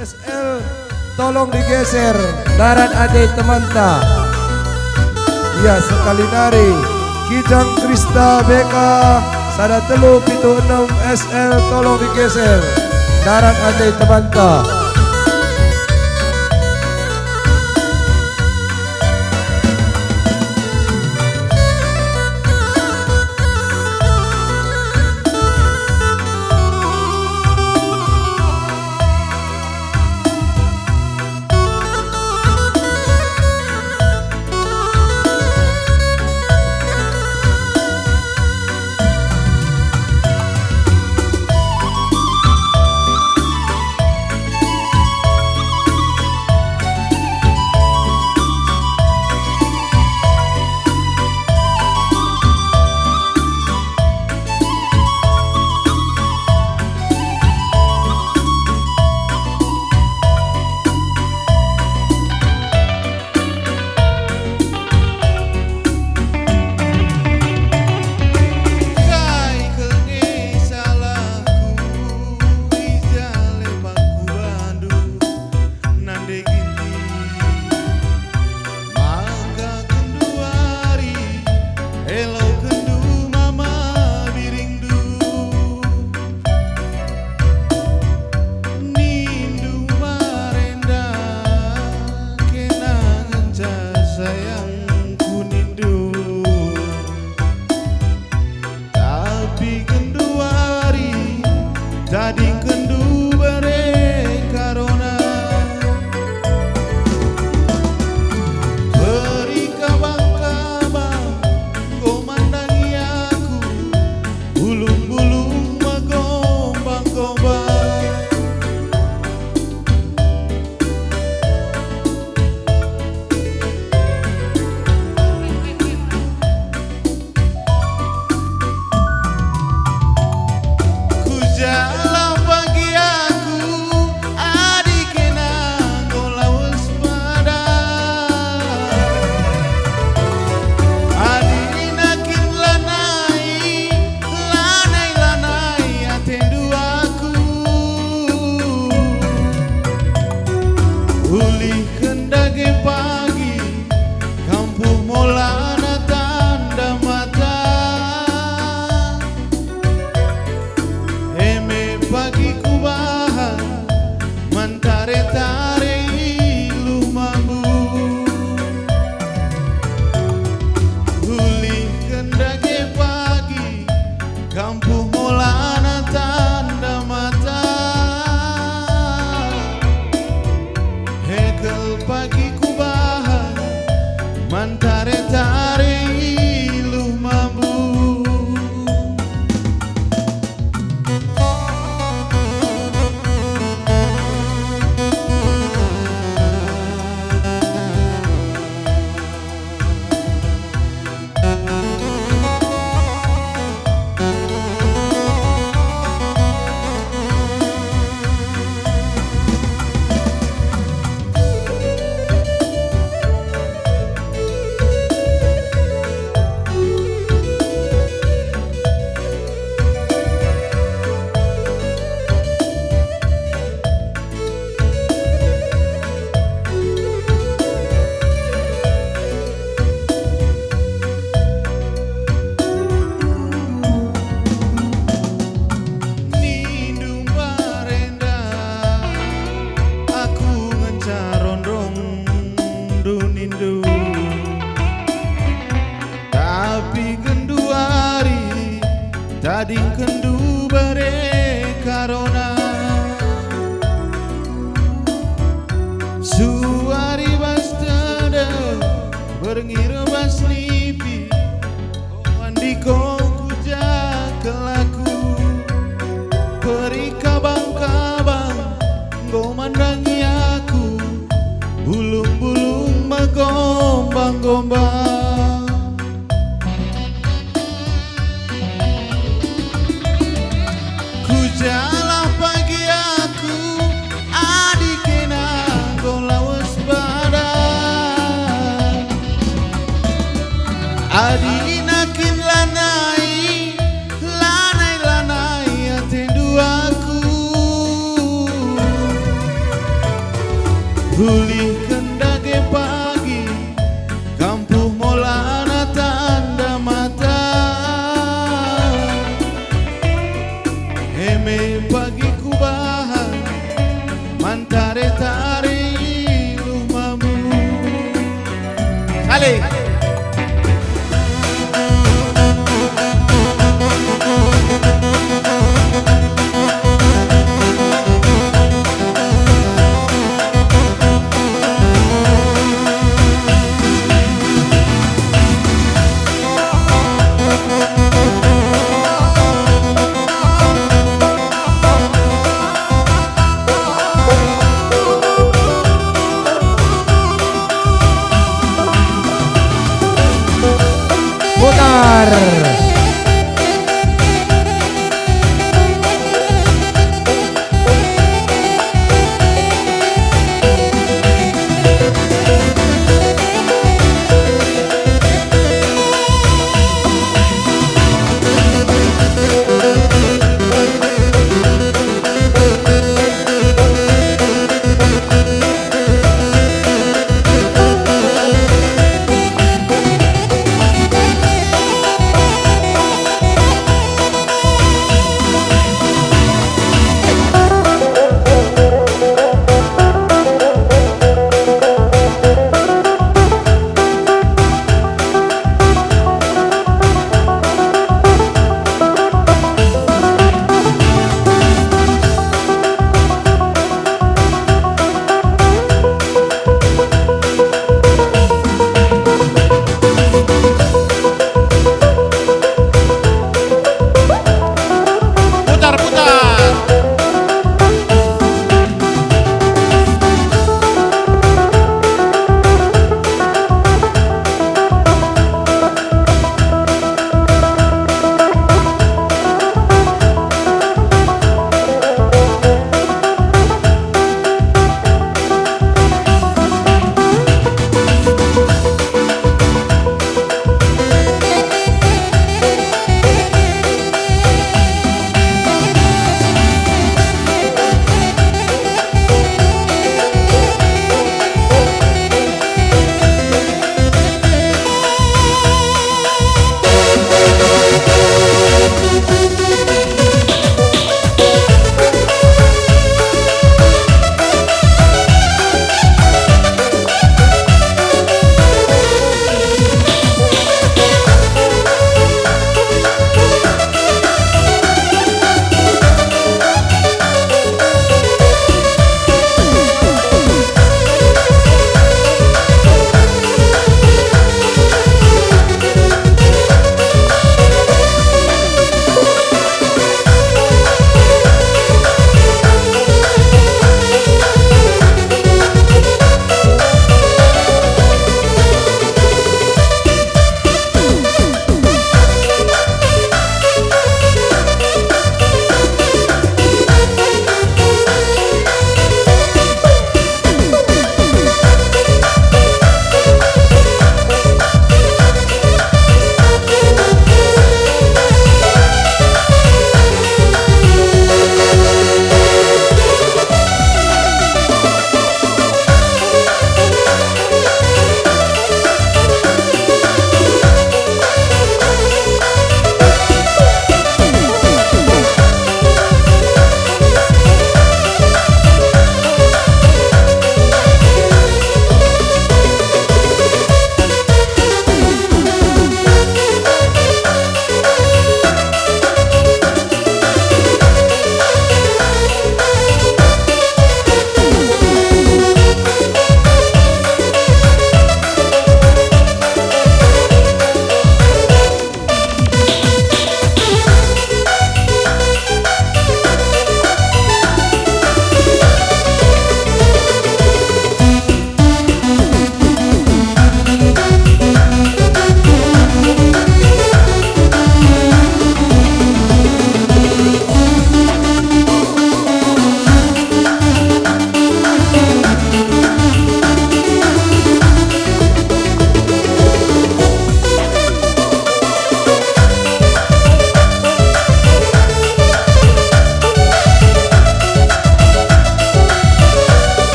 SL tolong digeser darat ade temanta. Ya sekali nari Kijang Krista BK sada telu pitu 6 SL tolong digeser darat ade temanta. Jadi kendu bare karona beri kabang-kabang komandangi aku bulung-bulung magombang-gombang Uli kendage pagi kampung molana tanda mata eme pagi kubahan mantare-tare ilu mambu Uli kendage pagi kampung molana tanda mata pagi kubahan mantare-tare ilu mambu tapi kendu hari tadi kendu bare karona suari bastada berngira bas nipi mandiko kuja kelaku beri kabang-kabang gomandangi aku bulung-bulung magombang-gombang Kujalah pagi aku adikena golawas badan adina kin lanai lanai lanai atendu aku pulihkan dage pagi kampuh molana tanda mata eme pagi kubahan mantare tari lumamu kali Putar.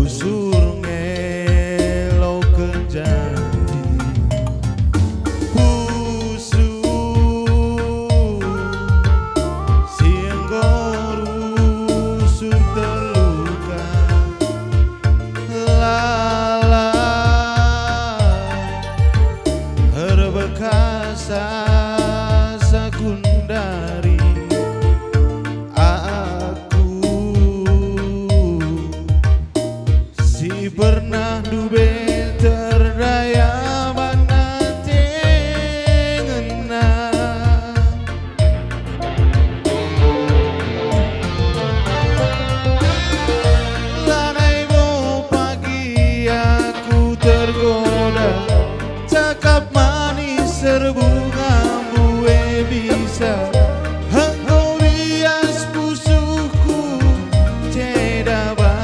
busur ngelo kenjani busur sienggo rusur terluka lala herbekasa sakundari pernah dube terdaya mana tengena lanai mau pagi aku tergoda cakap manis serbu ngambue bisa engkau bias pusuku cedaban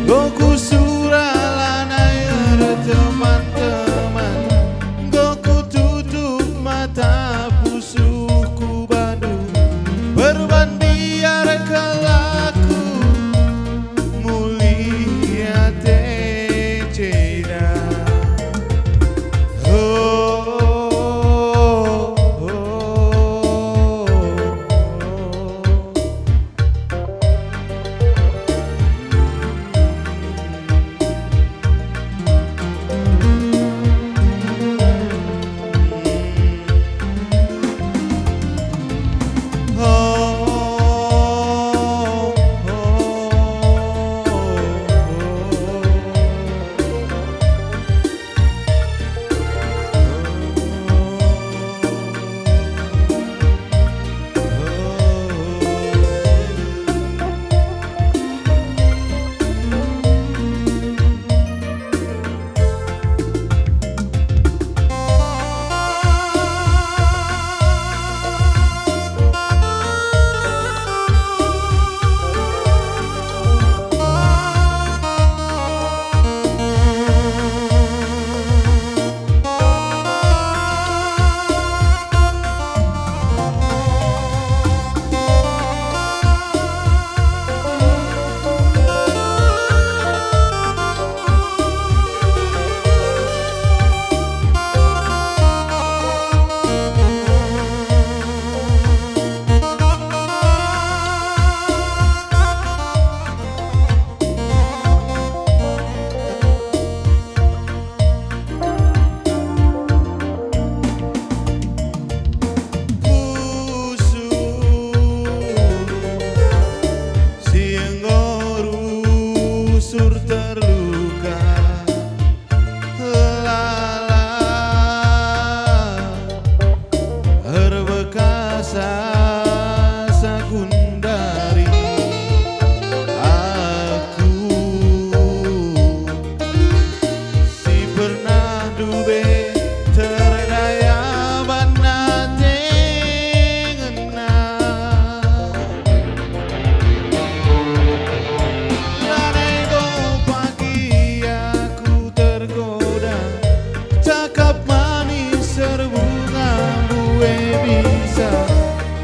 Goku suralanai teman-teman Goku tutup mata pusuku badu Berban biar kelaku mulia tejeda Sur terluka lala herbekasa sakundari aku si pernah dube terdaya bana tengena cakap manis serbu ngambue bisa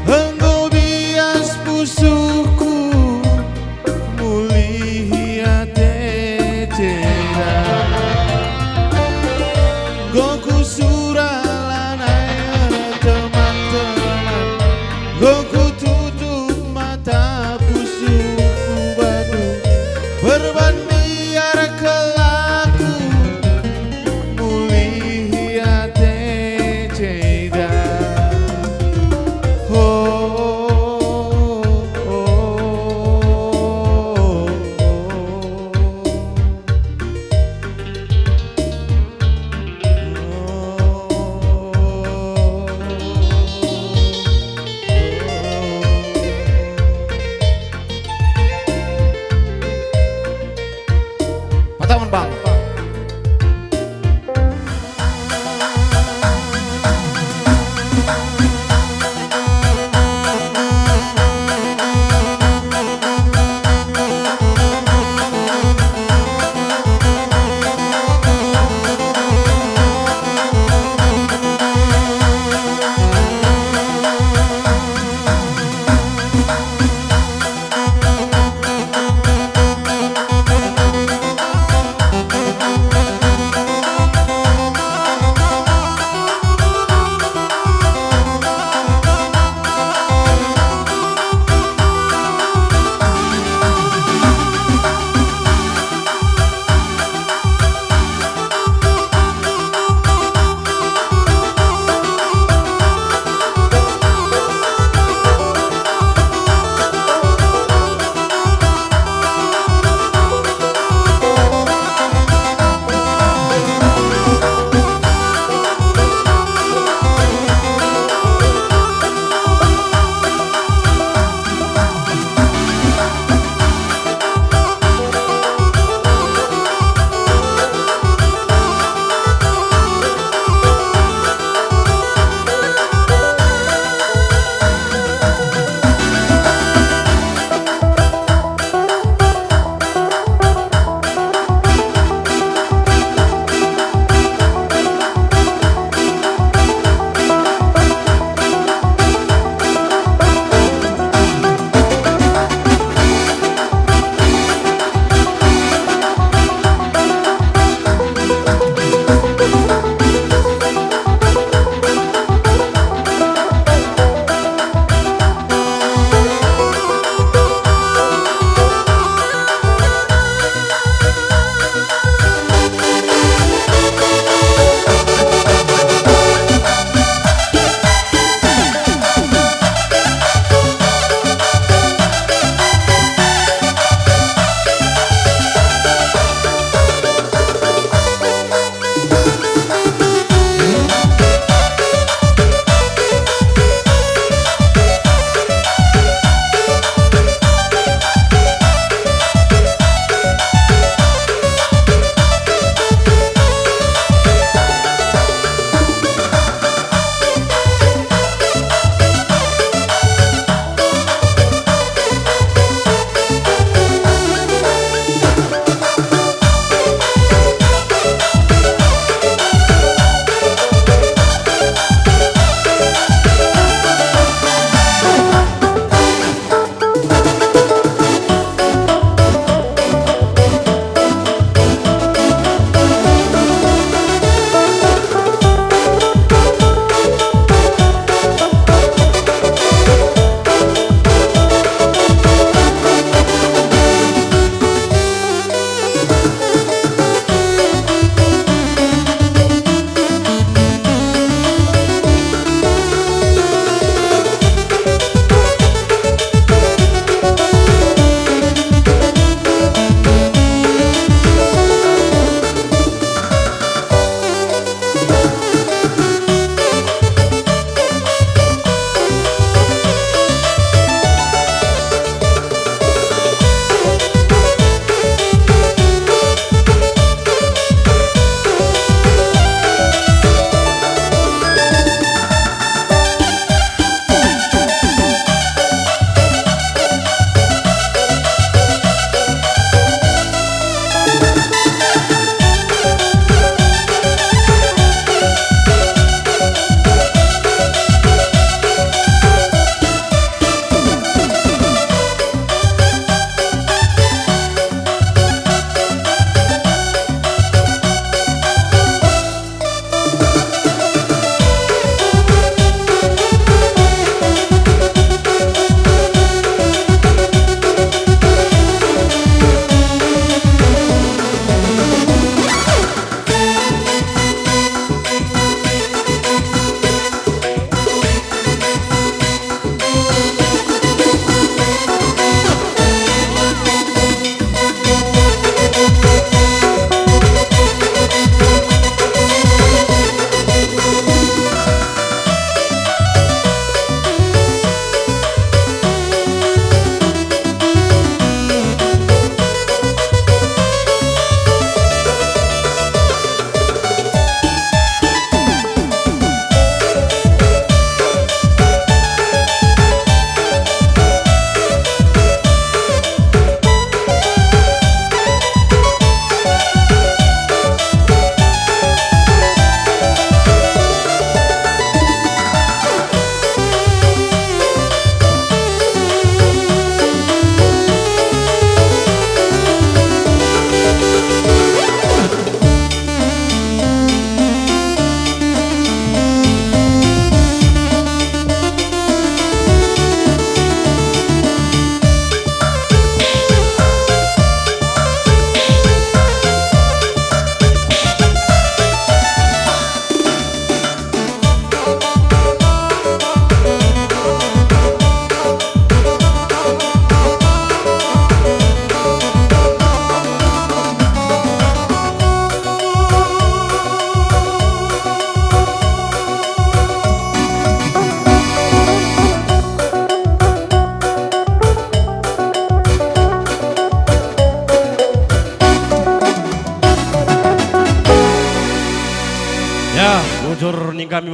engkau bias pusuku mulia tejeda Goku suralanai teman-teman Goku tutup mata pusuku batu berban biar kelaku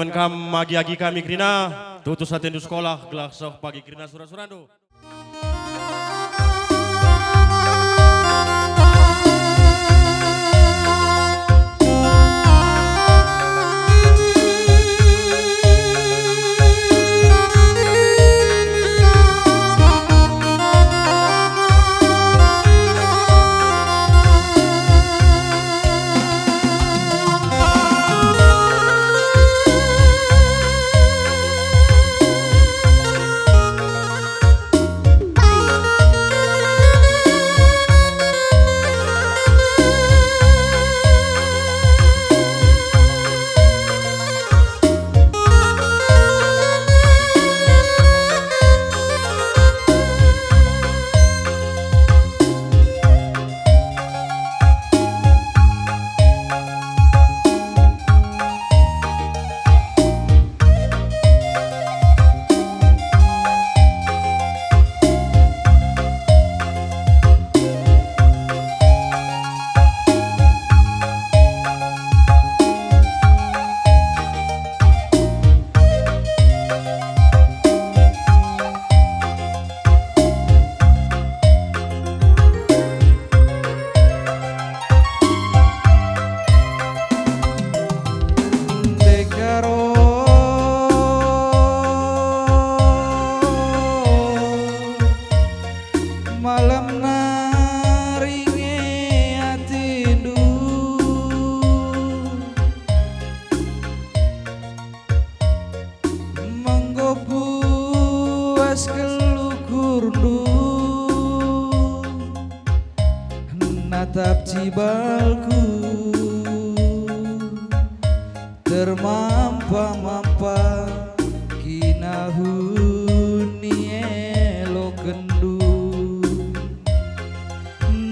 man kam magi-agi kami krina, tutus atin di sekolah, gelak sok pagi krina surah-surando. Natap cibalku termampa-mampa kinahuni elo kendu.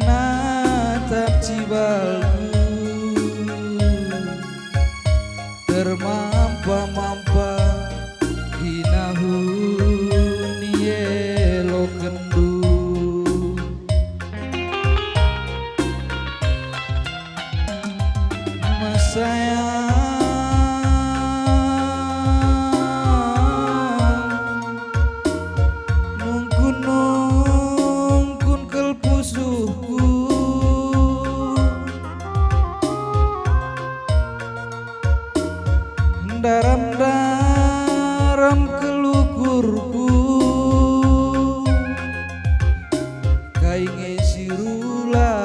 Natap cibalku termampa-mampa kinahuni elo kendu. Nungkun kelpusuhku daram kelukurku kainge sirula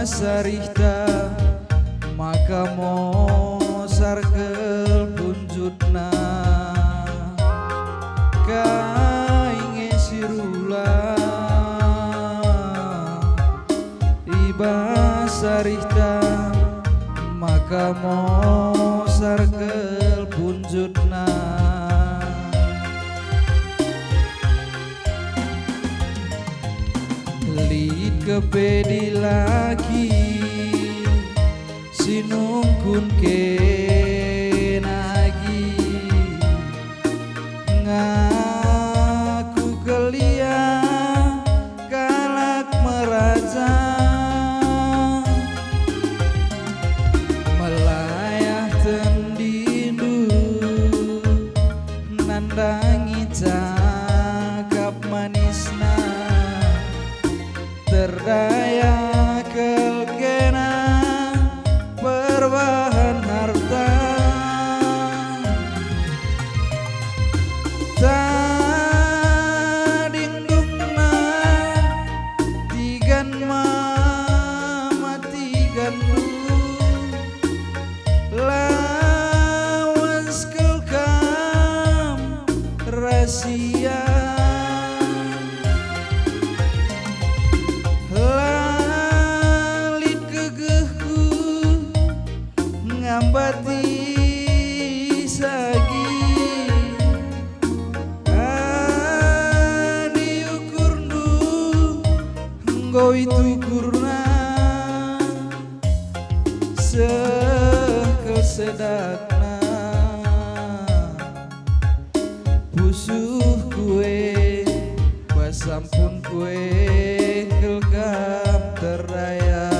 sarihta maka mosar kelpunjutna kainge sirula iba sarihta maka mosar kelpunjutna. Lid kepedi lagi sinungkun kenagi ngaku kelia kalak meraja melayah tendindu nandangi cakap manisna terdaya kelkena perbahan harta tadingdungna tigan mama tigan lawas kelkam rahasia ngambati sagi diukurnu nggo itu kurna sekesedakna pusuh kue basampun kue kelkam teraya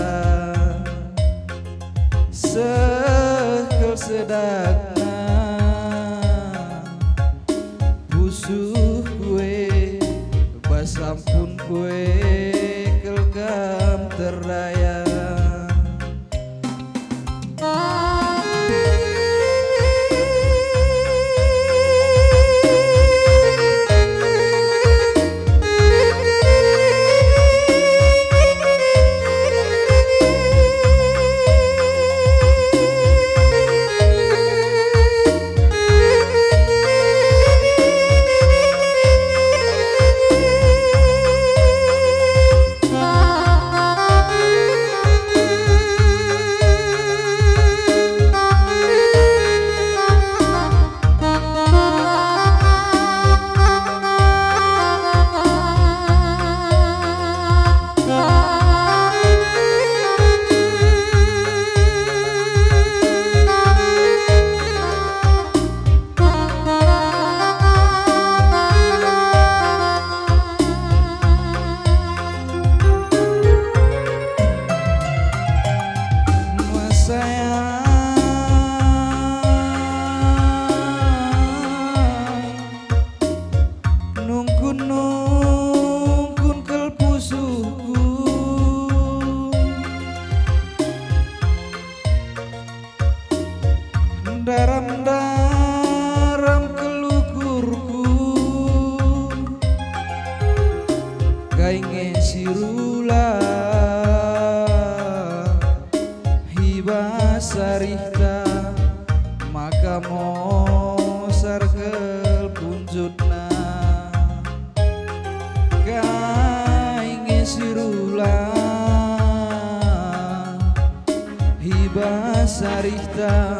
kita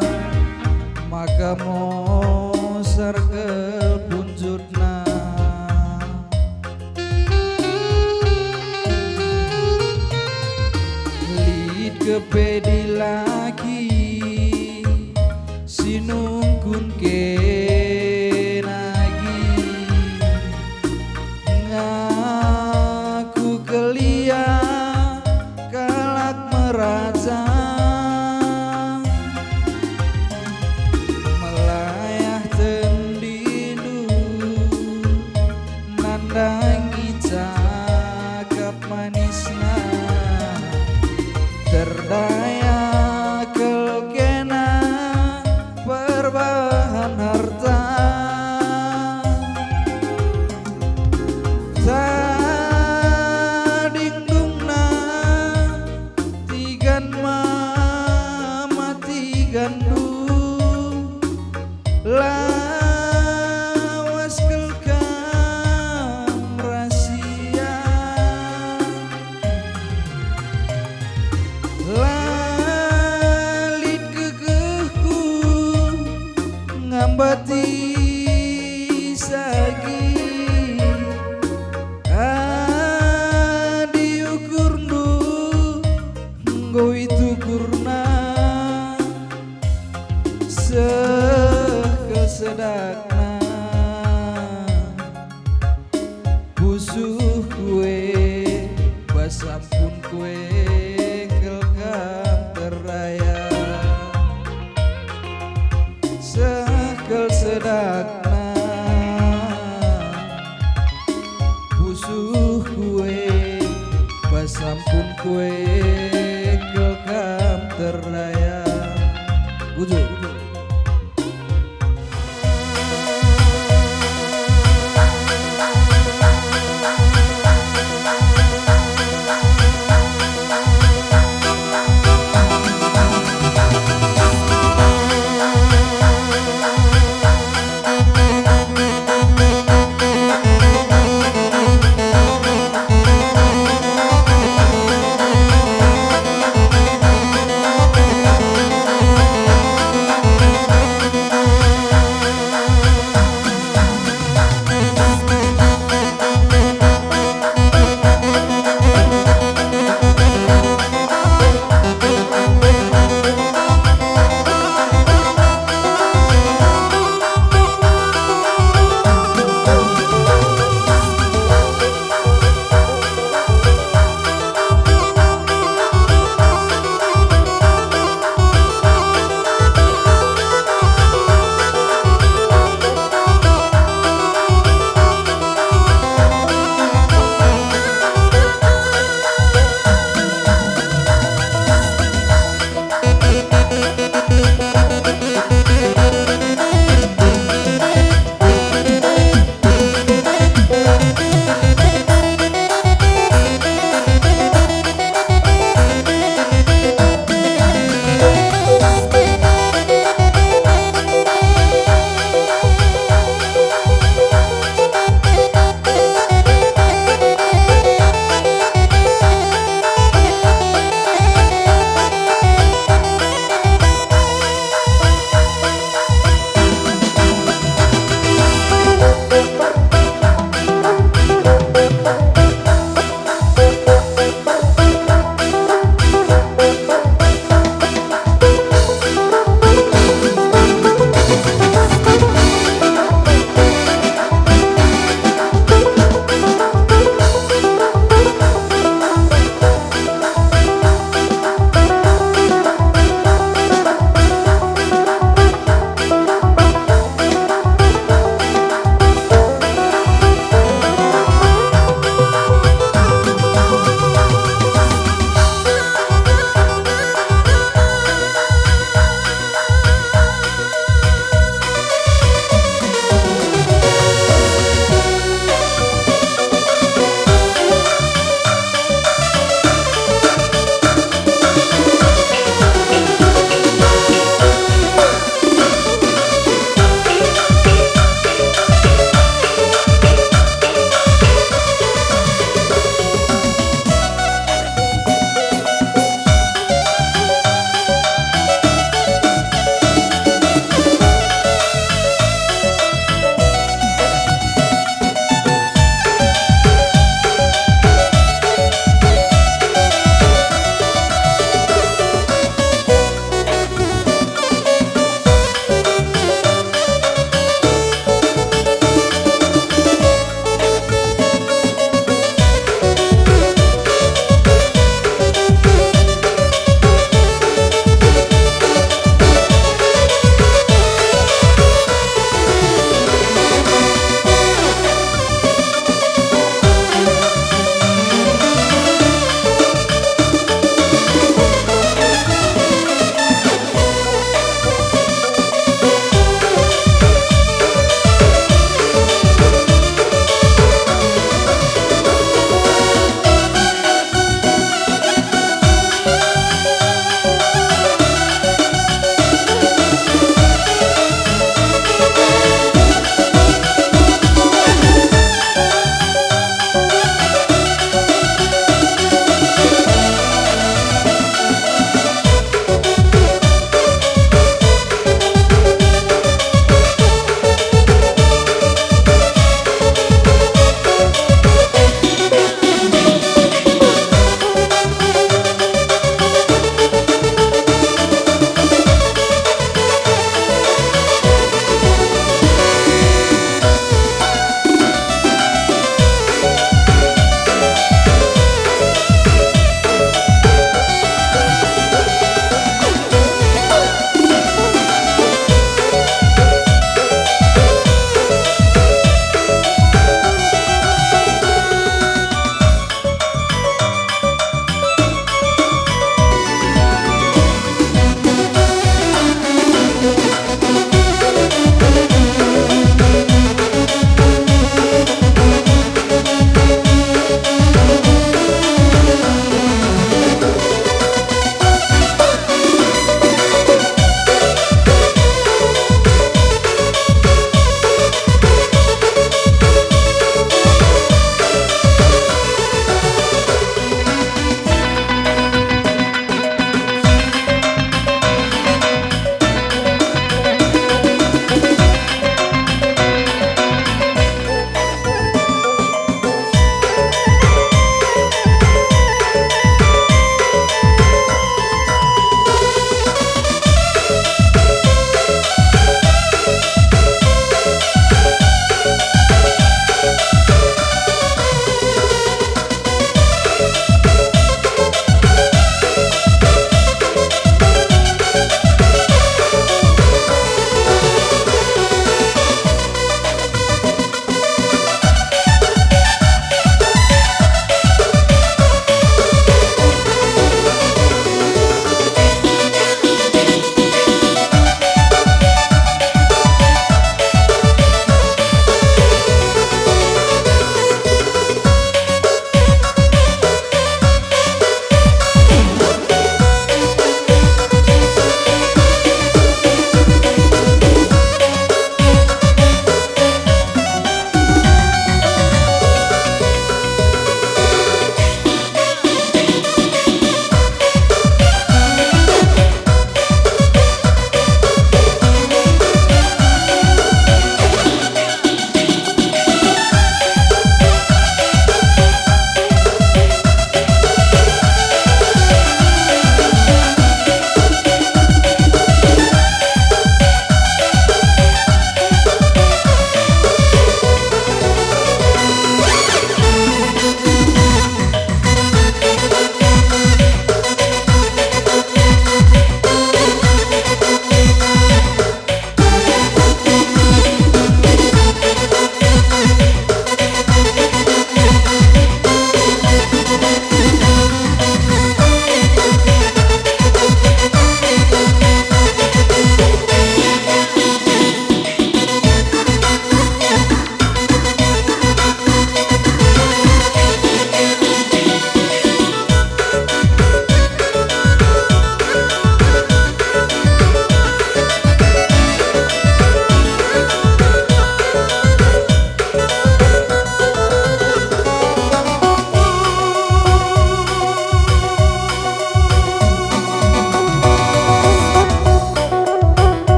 maka mosar ke punjutna lid kepedi lagi sinungkun kenagi ngaku kelia kalak meraja melayah tendinu nandangi cakap manisna terdaya kelkena perbahan harta tadingdungna tigan mama tigandu lawas kelkam rahasia lalit gegehku ngambati sagi adi ukurnu nggo itu kurna sekesedakna busuh kue basampun kue kelkam terraya sekel sedakna busuh kue basampun kue kelkam terraya ujung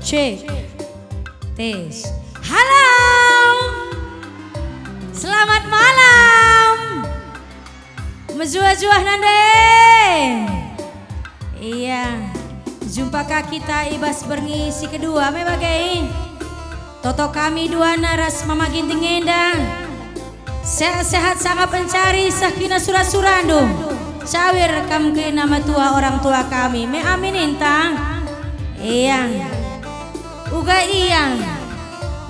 Cek. Tes. Halo. Selamat malam. Menjuah-juah nande. Iya. Jumpakah kita ibas berngisi kedua mebagai. Toto kami dua naras Mama Ginting Endang. Sehat-sehat sangat pencari sakinah surat-surandung. Cawir kam ke nama tua orang tua kami. Me aminin tang. Iya. Uga iya.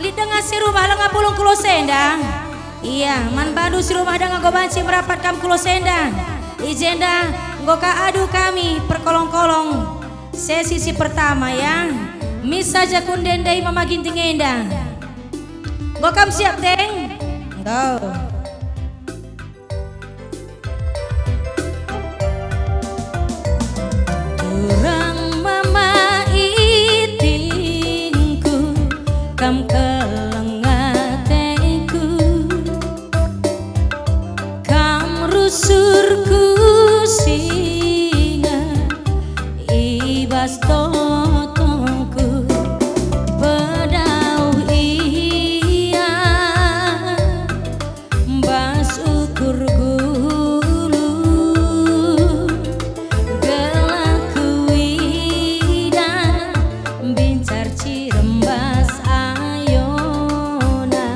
Lidengah si rumah lenga pulung kulo sendang. Iya, man bandu si rumah dengan go banci merapat kam kulo sendang. Ijenda goka adu kami perkolong-kolong. Sesi pertama ya. Mis saja kundendai Mama Ginting Endang. Gokam siap teng? Go. Kurang mama itingku kam kelengateku kam rusurku singa ibas totongku pedau iya bas ukur gulu gelaku ida bincar cirembas ayona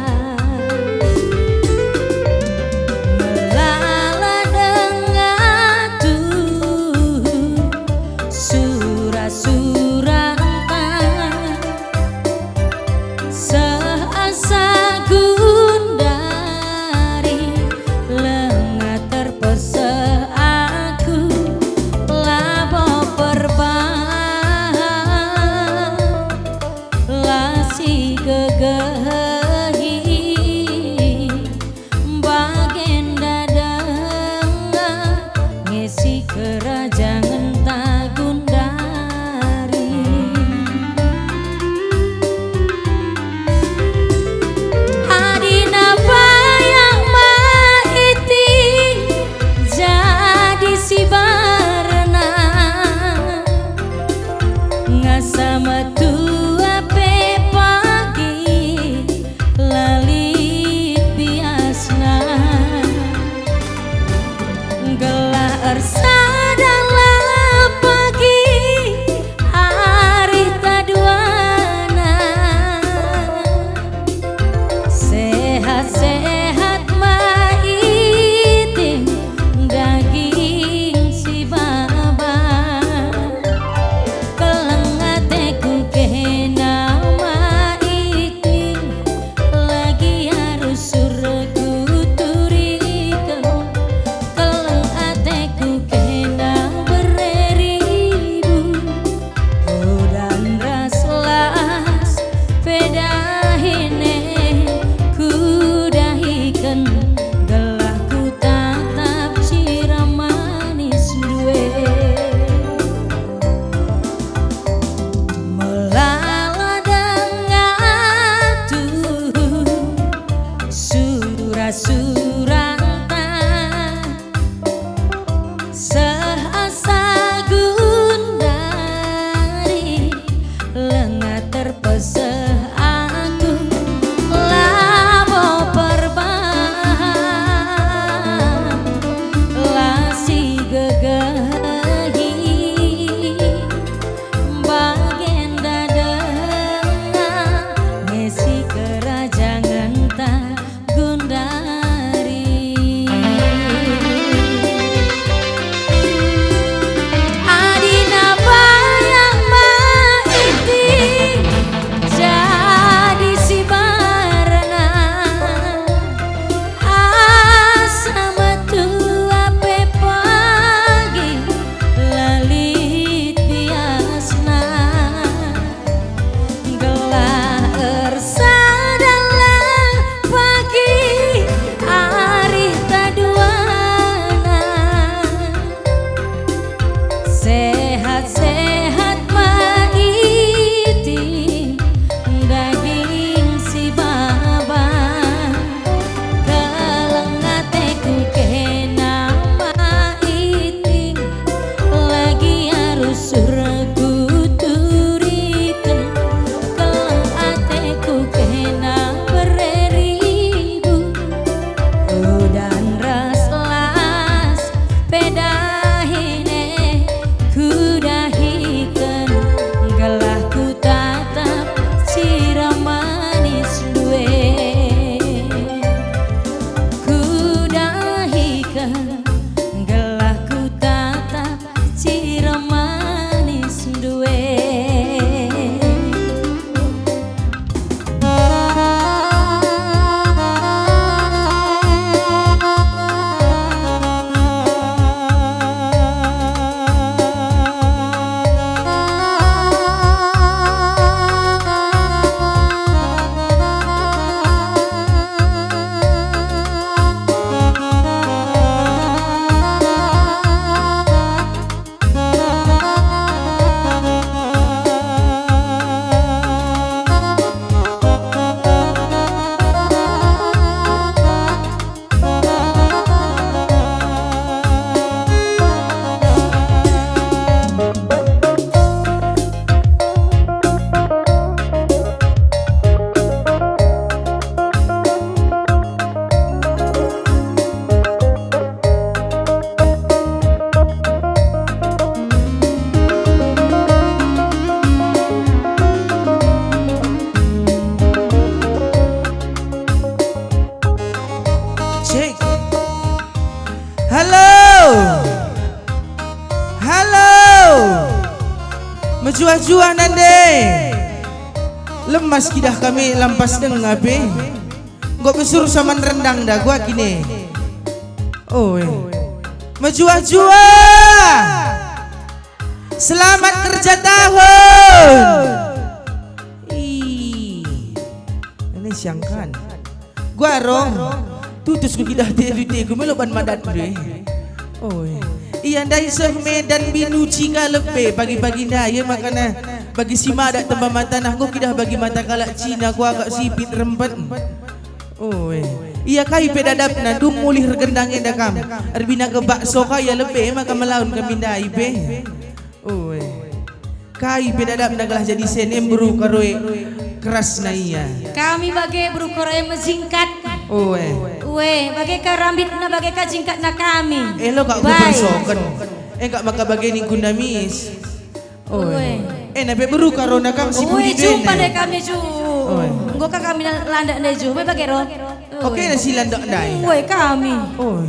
melala dengatu surah Menjuah-juah nande. Lemas kidah kami lampas dengan ape. Gua besur sama rendang dah gua kini. Oh, menjuah-juah. Selamat kerja tahun. Ini siangkan. Gua rong. Tutus ku kidah teri ku meloban madat deh. Oh, iya ndai seh Medan binu cinga lepe pagi-pagi nda ya makana bagi sima dak tembak mata nah gua kidah bagi mata kalak Cina gua agak sipit rempet. Oh, iya kai pedadap na dum mulih regendangnya dakam. Arbina ke bakso kaya lepe maka melaun kami ndai pe. Oh, kai pedadap nagalah jadi senembru karoe keras na iya. Kami bagai berukure mezingkat. Oh, bagai karambit na bagai kajingkat na kami. lo kak gua bersoken. Kak maka bagai ni kunamis. Oh, nabe beru karona kam si budi ben. Jumpa deh kami ju. Engko ka kami landak deh ju. Bagai ro. Oke na si landak dai. Kami. Oh.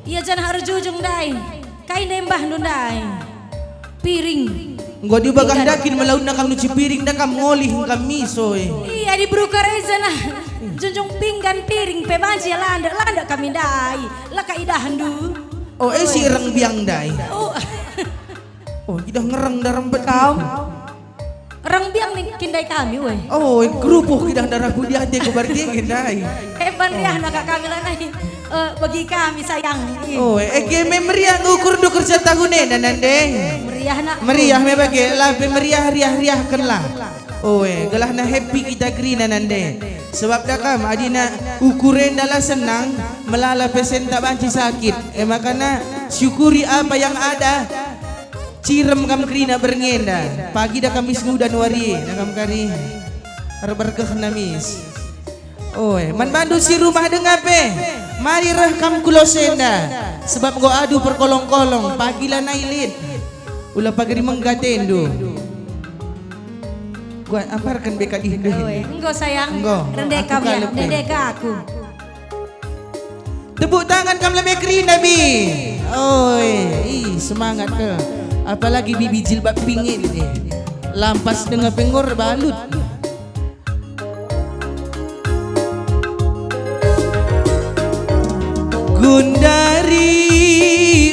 Iya jangan harus jujung dai. Kain nembah nu dai. Piring. Gua di bagah dakin melaun na kam nuci piring da kam ngolih kam miso. Iya di brukare sana. Junjung pinggan piring pe banci landak kami dai. Laka idahan du. Oh, si reng biang dai. Oh, kita ngereng darem bet kau. Reng biang nih kindai kami we. Oh, kerupuk kita darah budi hati ku berarti kindai. Hebat riah nak kami lanai. Bagi kami sayang. Oh, meriah ngukur do kerja tahun dan nande. Meriah nak. Meriah me bagi labe meriah riah kenlah. Oh, gelah na happy kita green nande. Sebab dah kam adina ukuran dalam senang melala pesen tak banci sakit. Makana syukuri apa yang ada. Cirem kam krina berngenda. Pagi dah kami dan wari dah kam kari. Berkah namis. Oh, man bandu si rumah dengape. Mari reh kam kulosenda. Sebab go adu perkolong-kolong pagi lah nailit. Ulah pagi menggatendo. Gua amparkan beka di hindu. Engko sayang. Rendek kami, rendek aku. Tepuk tangan kam lebih keren Nabi. Oi, semangat ke. Apalagi bibi jilbab pingin ni. Lampas dengan pengor balut. Gundari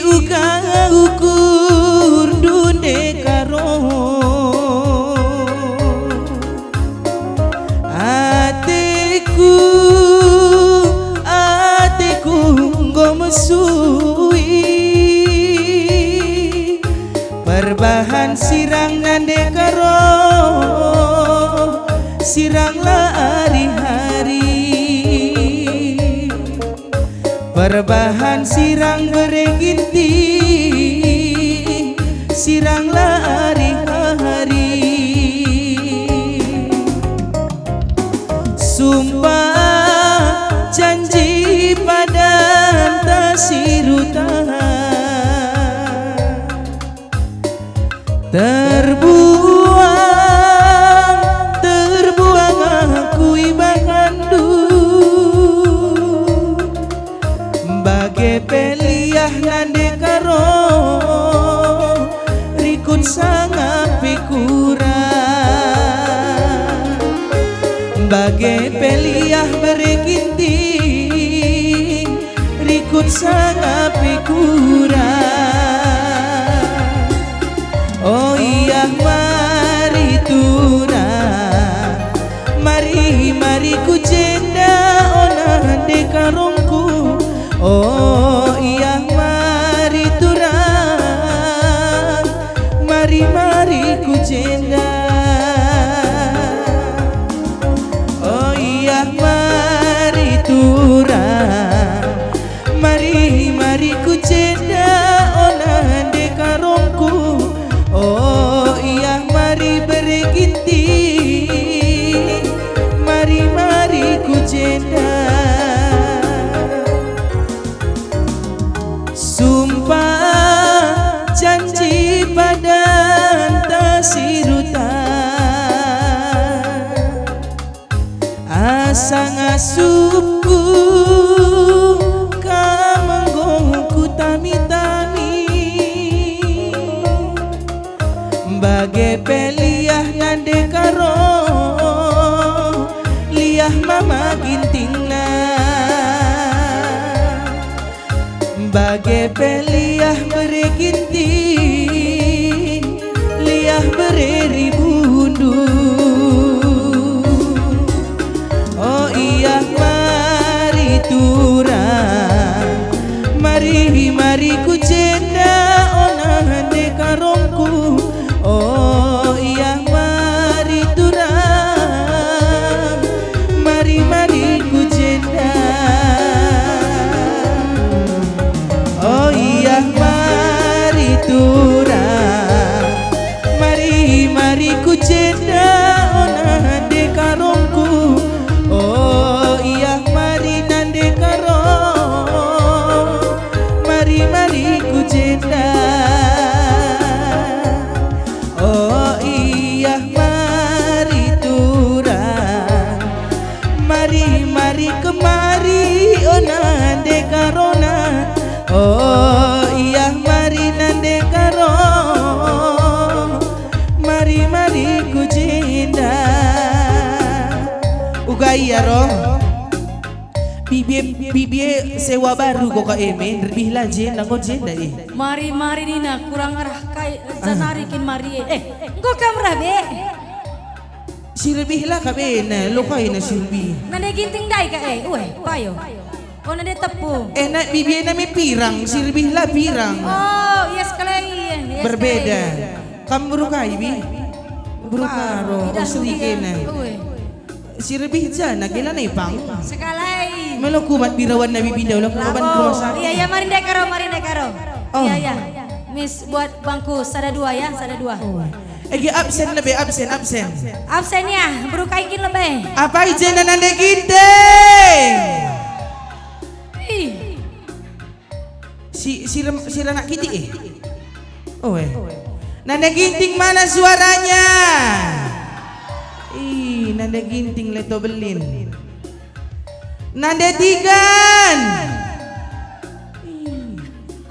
uga ukur dunde karo. Mesui perbahan sirang nande karo sirang hari-hari perbahan sirang bereginti sirang hari-hari sumpah janji pada sirutan terbuang aku ibangandu bagai peliah nande karo rikut sangat pikurang bagai peliah bereginti rikut sangat pikurang. Oh iya mari turang, mari ku jenda onan dekarongku. Oh iya mari turang, mari ku jenda. Oh iya mari turang, mari ku jeda onan dekarongku. Oh iya mari bereginti, mari ku jeda. Sumpah janji pada tasirutan asa ngasupku Bage peliah nande karo liah mama gintingna Bage peliah bere ginting liah bere ribundu Oh iya mari turang mari ku cenda onande karongku Oh iya mari turang mari ku cenda Oh iya mari turang mari ku cenda onande karongku Oh iya mari nande karong mari ku cenda Oh iya mari turang mari kemari oh nande karona Oh iya mari nande karo mari ku cinta Ugai ya roh Bibi sewa baru kok kak Emin lebih lajin langon jenda Mari Nina kurang arah kai zanarikin mari engko kamera be Si lebih lah kak Ben lo kaya na si lebih nade ginting dai ka payo oh nade tepu nak bibi namanya pirang si lebih lah pirang oh yes kalian berbeda kamu berukai bi berukaro sedikit si lebih jana gila na ipang sekali melo kumat birawan nabi pindah ulang keloban rumah sakit iya mari dekaro Oh. iya miss buat bangku sada dua absen lebih absen absennya berukaikin lebih apa ijenan nande ginting si anak kiti nande ginting mana suaranya nande ginting leto belin nande tigan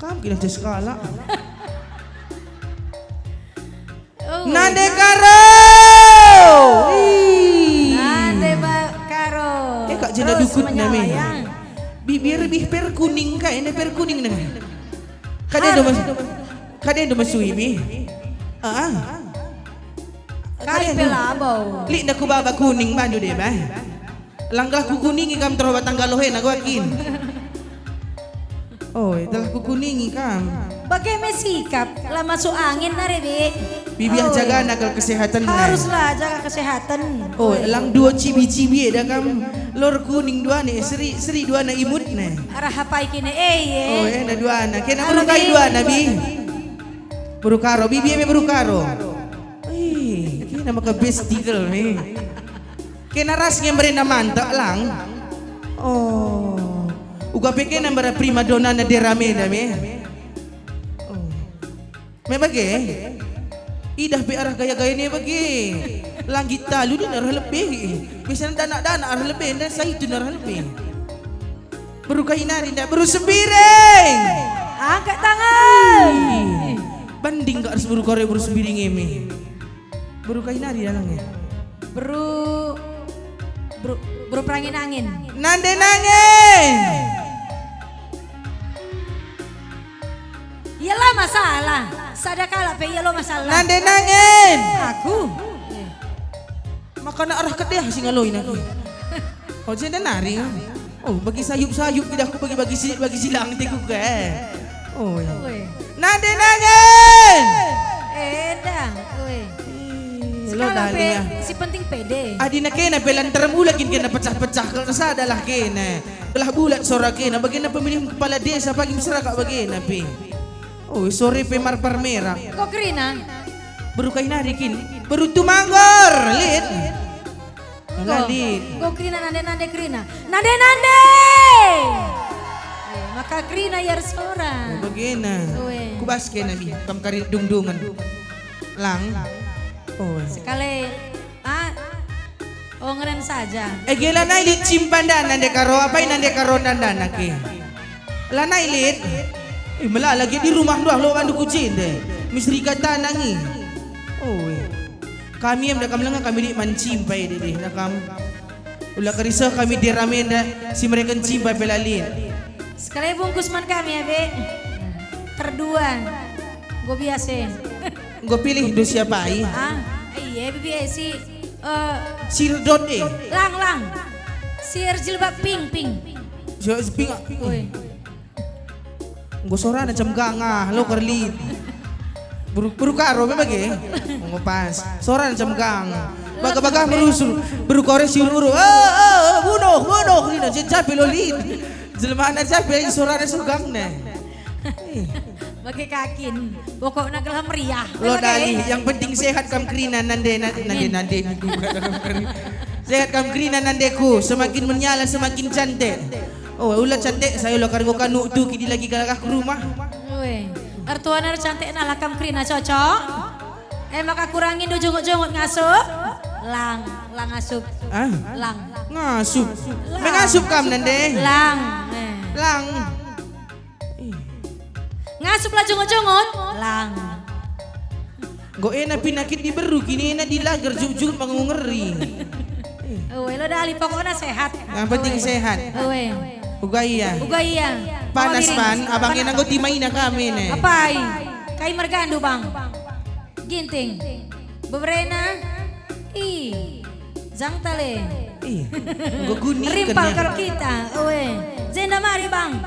kamu kira skala nande karo nande karo kak jena dukut nami biar lebih per kuning kak ini per kuning nami kadang masui bi kai pelabau li nak baba kuning bandu deh bah langkah ku kuning ikam terobak tanggal lohe nak wakin telah ku kuning ikam bagaimana sikap lah masuk angin nare bi bibi jaga nakal kesehatan haruslah jaga kesehatan lang dua cibi dah kam lor kuning dua nih seri dua na imut nih arah apa ikine na dua na kena berukai dua nabi berukaro bibi me berukaro kena maka bestigal nih kena rasnya merena mantap lang uga peke na bara prima donna na derame dame me bagi idah be arah gaya-gaya ni bagi langit talu din arah lebih biasanya dana arah lebih dan saya itu arah lebih berukai nari ndak beru sembiring angkat tangan banding gak harus berukare beru sembiring emi berukai nari dalangnya bro perangin angin nande nangin iyalah masalah sadakala pe iya lo masalah nande nangin aku makana arah kedeh sing ngaloy na jenda nari bagi sayup-sayup tidak aku bagi silang tiku ke nande nangin edang lo dali si penting pede adina kena pelan termulakin kena pecah-pecah kalau sadalah kena belah bulat sora kena bagaimana pemilihan kepala desa pagi masyarakat bagaimana pe sore pe marpar merah kok Krina berukai narikin baru tumanggor lid kok Krina nande Krina nande maka Krina yar seorang bagaimana kubas kena bi kam kari dungdungan lang sekali ngeren saja gila na ilit cimpandan nande karo apa nande karo nandan ke lana ilit malah lagi di rumah doang lo bandu kucing deh misteri kata nangi Oh, kami yang nakam lang kami di mancimpay di nakam. Ulah kerisa kami di ramen dah si mereka cimpay pelalin. Sekali bungkus man kami ya, Be. Berdua. Gue biasa. Gue pilih do siapa ai? Ah, iya biasa si Sirdot eh. lang. Sir jilbab pink. Siapa ping? Woi. Gue sora macam ganga, lo kerli. Buru karo memang ge. Ngopas. Sora macam gang. Baga merusul. Buru kore siuru. Bunuh. Ini jangan pelolin. Jelmaan aja biar sora sugang nih. Pakai kakin. Pokoknya gelah meriah. Lo dali, yang penting sehat kam krina nande. Sehat kam krina nandeku, semakin menyala semakin cantik. Oh, ulah cantik saya lo kargo kanu tu kini lagi galakah ke rumah. Woi, artuana cantik na lakam krina cocok. Maka kurangin do jongot ngasup. Lang ngasup. Ah, Lang. ngasup. Mengasup kam nande. Lang. Lang. Ngasup lah jongot. Lang. Go enak pinakit di beru kini enak di lagar jujur ngeri. Woi, lo dali pokoknya sehat. Yang penting sehat. Woi. Uga iya. Panas Mama pan, miring. abangnya nanggo timai na kami nih. Apai? Kai mergandu bang. Ginting. Beberena. Zang tale. Gue guni Rimpal kalau kita. Owe. Zenda mari bang.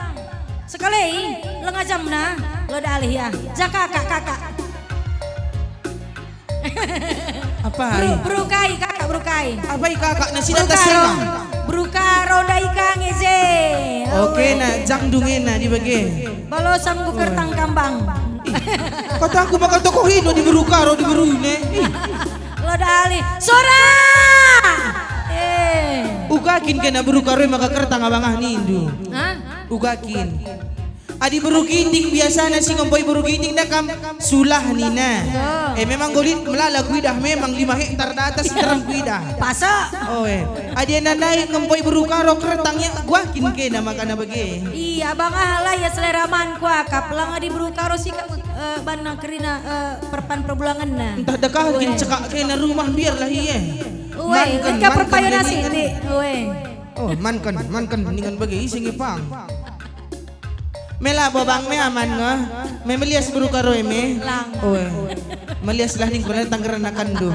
Sekali lengah jam na. Lo dalih ya. Jaka kakak. Apa? Brukai kakak brukai. Apa kakak nasi data sega? Bruka roda ikan eze. Oke na, jang dungena di bagi. Balosam ku kertang kambang. Kata aku bakal tokohin di beru karo di beru ini. Lo dalih. Sora. Ugakin kena beru karo maka kertang abangah nindu. Hah? Ugakin. Adi beru ginting biasa na si ngompoy beru ginting na kam sulah nina. Memang golit melala kuidah memang 5 hektar di atas terang kuidah. Pasa. Oh adi nanai ngompoy beru karo kertangnya guakin kena makana bagi. Iya bang lah ya selera man kuah kaplang di beru karo sih banang kerina perpan perbulangan na. Entah dekah kin cekak kena rumah biarlah iya. Uwe, ketika perpayon nasi ini. Uwe. Oh mankan mendingan bagi ising ipang. Mela babang me aman nga. Me melias beru karo me. Lang. Oh melias lah ning kuna tanggeran akan do.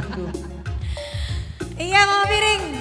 Iya mau piring.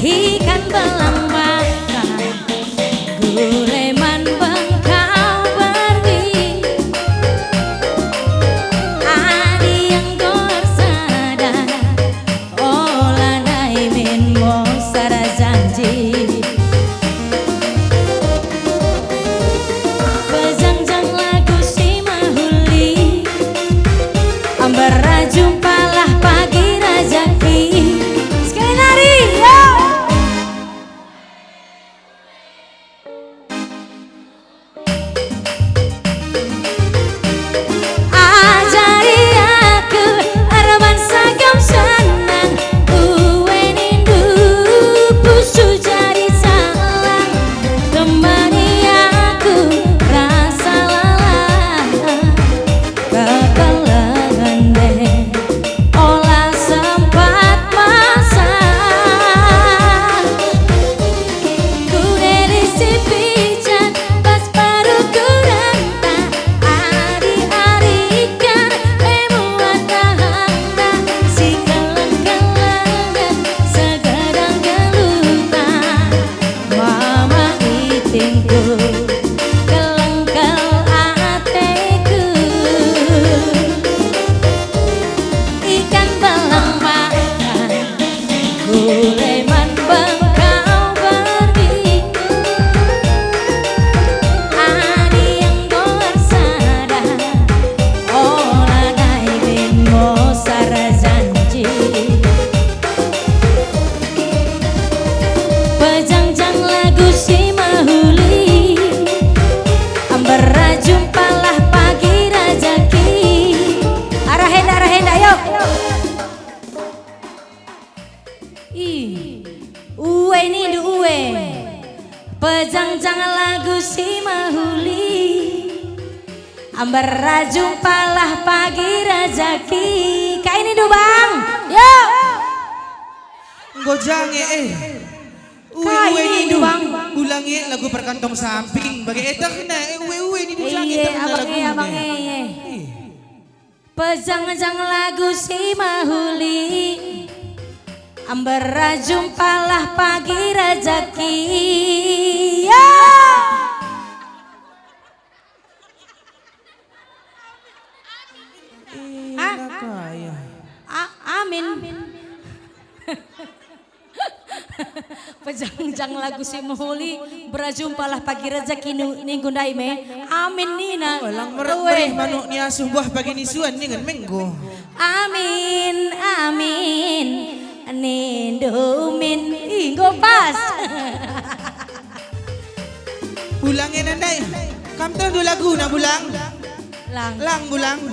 Ikan belang makan Guleman bengkau pergi Adi yang gorsa Pejangjang lagu si mahuli Ambar jumpalah pagi rezeki. Kayak ini do bang. Yo. Gojange Kayak ini do bang. Ulangi lagu perkantong samping. Bagi etak na uwe ini dujange Iya terus abang lagu. abang Pejangjang lagu si mahuli Ambar jumpalah pagi rezeki. Yo. Kaya. Amin. Pejangjang lagu si mahuli berjumpalah pagi rezeki ninggu daime. Amin nina. Walang mereh manuk ni asuh buah pagi nisuan ni kan menggo. Amin amin. Nindumin inggo pas. Bulangin andai. Kam tahu dua lagu na bulang. Lang Bulang.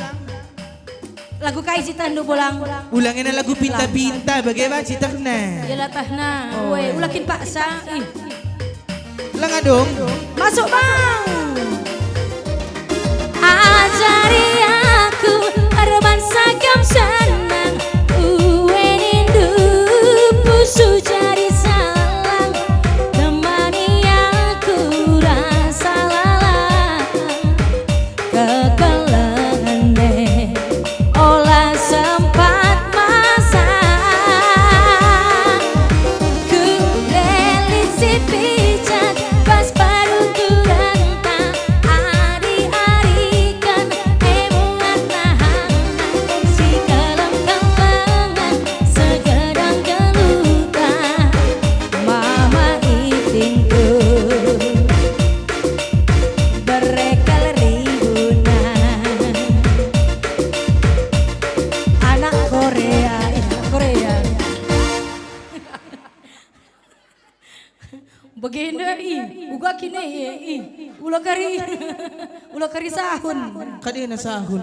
lagu kai citan do bolang. Ulangin na lagu pinta-pinta bagaimana cita na. Yalah tahna. Weh ulakin paksa. Lang adong. Masuk bang. Ajari aku arban sakam senang. Uwe nindu pusu jari salang. Temani aku rasa lalang. Kekelengan deh. Olah sempat masa. Ku relit si pijat pas baru ku rentang. Ari-arikan emungan nahan. Si keleng-kelengan segedang geluta. Mama itingku berekel ribunan. Anak Korea. Begini uga kini ulah kari sahun. Kadi na sahun.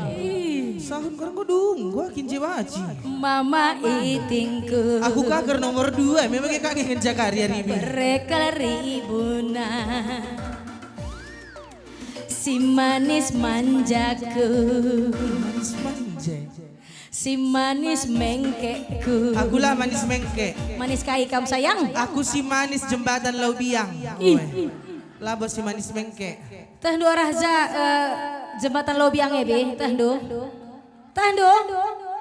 Sahun korang ko dong. Gua kinci baci. Mama itingku Aku kager nomor 2. Memang kakak ngejar karya ribi. berekel ribunan. Si manis manjaku, Manis manja. si manis mengkekku. Aku lah manis mengke. Manis kai kam sayang. Aku si manis jembatan Laubiang. Ih. Labo si manis mengke. Tah do raja jembatan Lobiang be, tah do.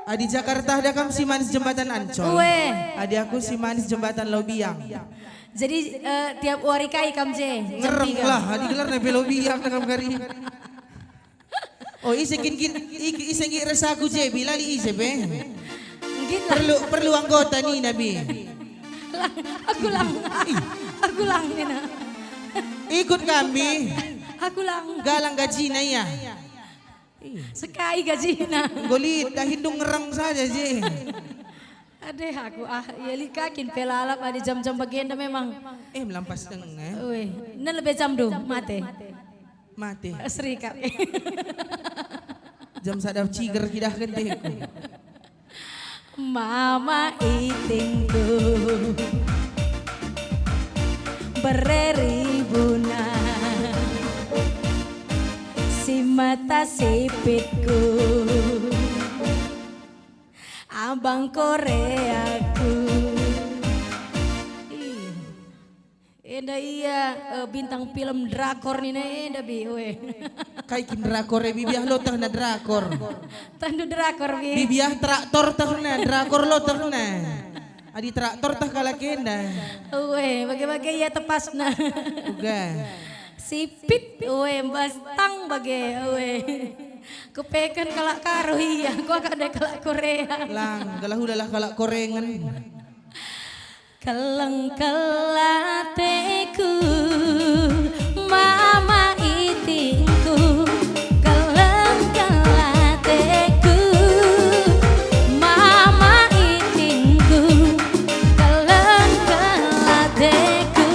Adi Jakarta ada kam si manis jembatan Ancol. Weh. Adi aku si manis jembatan Laubiang. Jadi tiap hari kai kam je. Ngereng lah. Adi gelar nepe Laubiang dengan kari. Oh isekin rasa aku je bila di ise be. Gitu. Perlu anggota nih Nabi. Aku lang nina. Ikut kami. Aku lang. Galang gaji na ya. Sekai gaji na. Golit dah hindung ngerang saja je. Adeh aku ya likakin pelalap ada jam-jam bagian dah memang. Melampas tengah. Weh, nan lebih jam do mate. Mati. Serikat. Jam sadap ciger kidah kenteku. Mama itingku bereribunan. Si mata sipitku abang Koreaku. Enda iya bintang film drakor ni na enda bi we. Kai kin drakor bibiah lo tah na drakor. Tandu drakor bi. Bibiah traktor tah na drakor lo tah na. Adi traktor tah kalakenda. We bagi-bagi ya tepas na. Uga. Sipit we bastang bagi we. Kupekan kalak karo iya, gua kada kalak Korea. Lang galahulalah kalak korengan. Keleng-kelateku mama itingku. Keleng-kelateku mama itingku. Keleng-kelateku.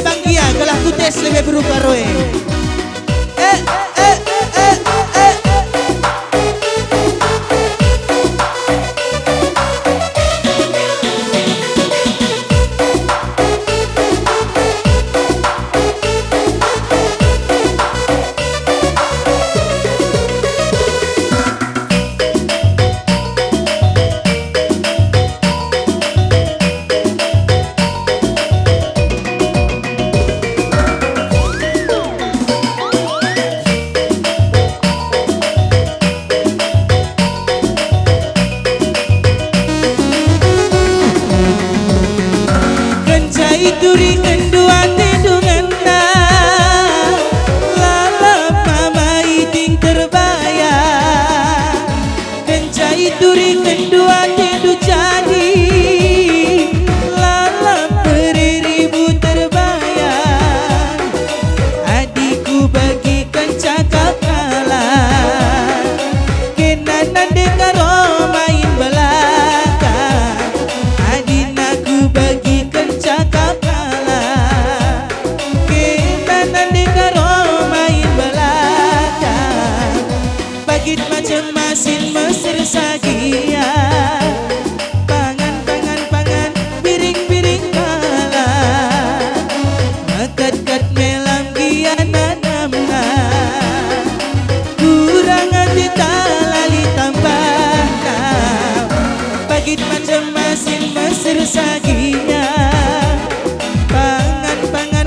bangkia kalah ku tes lebih berupa roe. Duri kendua tendungan na lalap mama iting terbayar kencai duri kendua tendu jadi lalap beribu terbayar adikku bagikan cakap kalah kena nande karo main belakang adinaku bagikan cakap macam-macam mesir sagia pangan piring-piring kalah makat-kat melam giana namna kurang hati talali tambah pagit macam-macam mesir sagia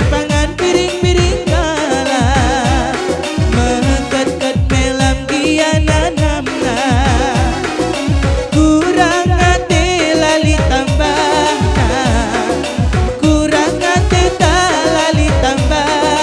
pangan piring-piring kalah makat-kat melam giana namna kurang hati lali tambah kurang hati tak lali tambah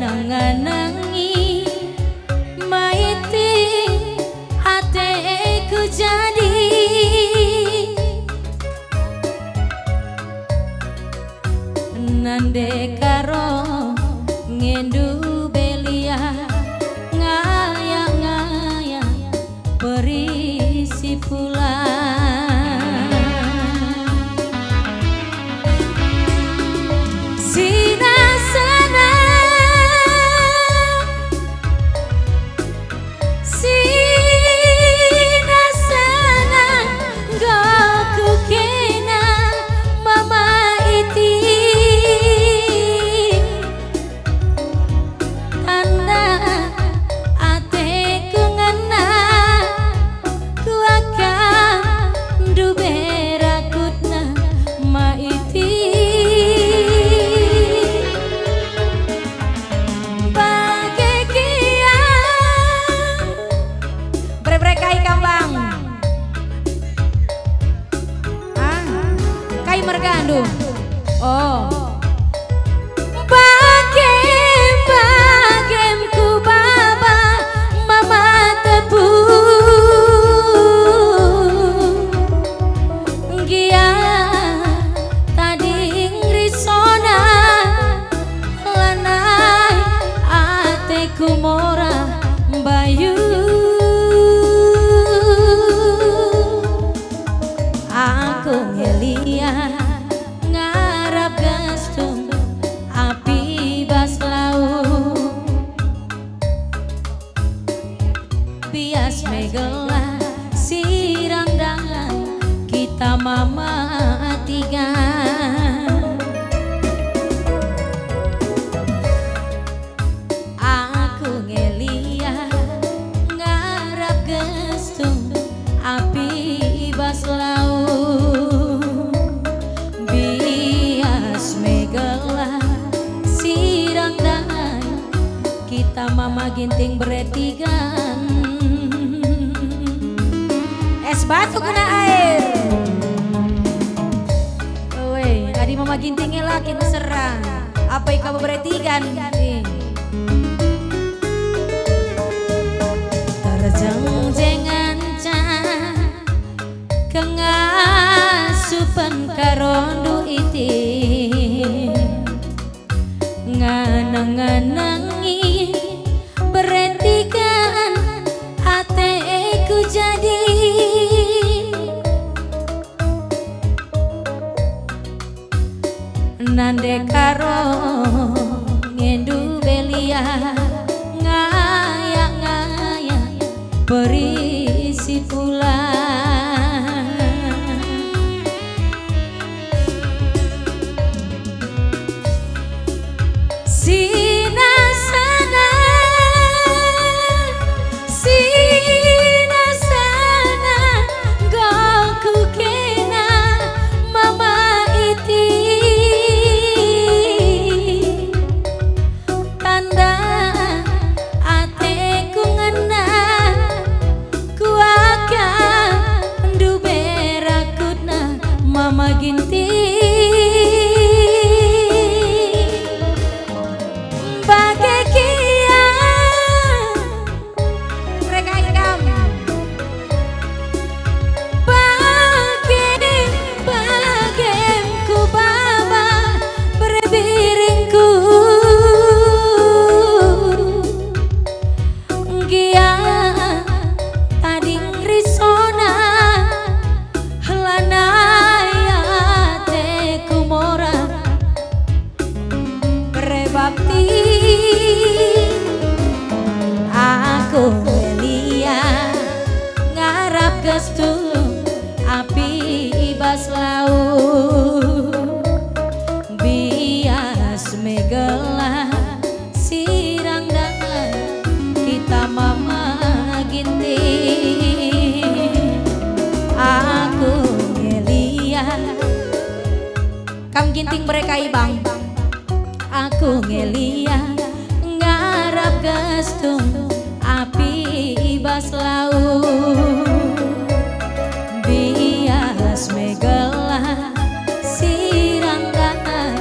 nganang-nganangi maiti ateku jadi nande karo ngendu belia ngaya-ngaya berisi pula sinasana gaku kena mama iti tanda ateku ngena ku akan duberakutna ma iti kai kambang kai mergandu oh bagem ku baba mama tebu gia tadi ngrisona lanai ateku mora bayu aku ngelia ngarap gastung api bas laut bias megela sirang dangan kita mama tiga aku ngelia ngarap gastung api bas laut bias megela sirang dangan kita mama ginting beretigan es batu kena air woi adi mama gintingnya laki serang apa yang kamu beretigan terjeng-jengan kengasupan karondu iti nganang-nganangi beretikan ateku jadi nande karo ngendu belia ngaya-ngaya berisi pula sinasana gaku kena mama iti tanda ateku ngena ku akan duberakutna mama ginting bakti aku melia ngarap gestung api bas laut bias megela sirang dangan kita mama ginting aku melia kam ginting mereka ibang aku ngelia ngarap gestung api bas laut bias megela sirang dangan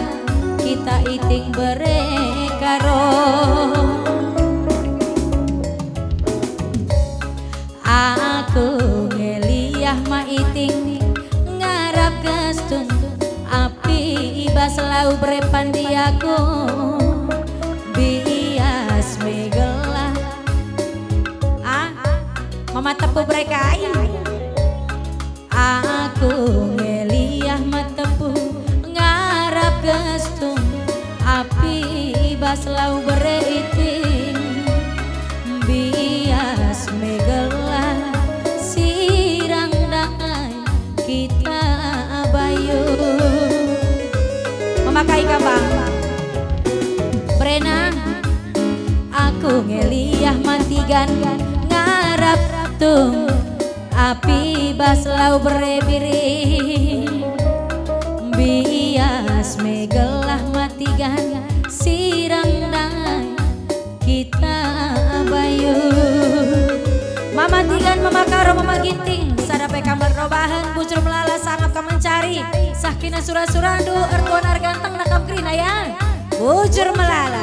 kita iting berekaro aku bias megelah mama tepu mereka aku ngeliah matepu ngarap gestung api bas lau bereiting bias megelah sirang dai kita bayu memakai kabang Brena aku ngeliah mantigan ngarap tung api bas lau berebiri bias megelah matigan sirang dai kita bayu mama tigan mama karo mama ginting sadape kamar robahan bujur melala sangat kau mencari sahkina surah-surah ertuan arganteng nakam krina ya bujur melala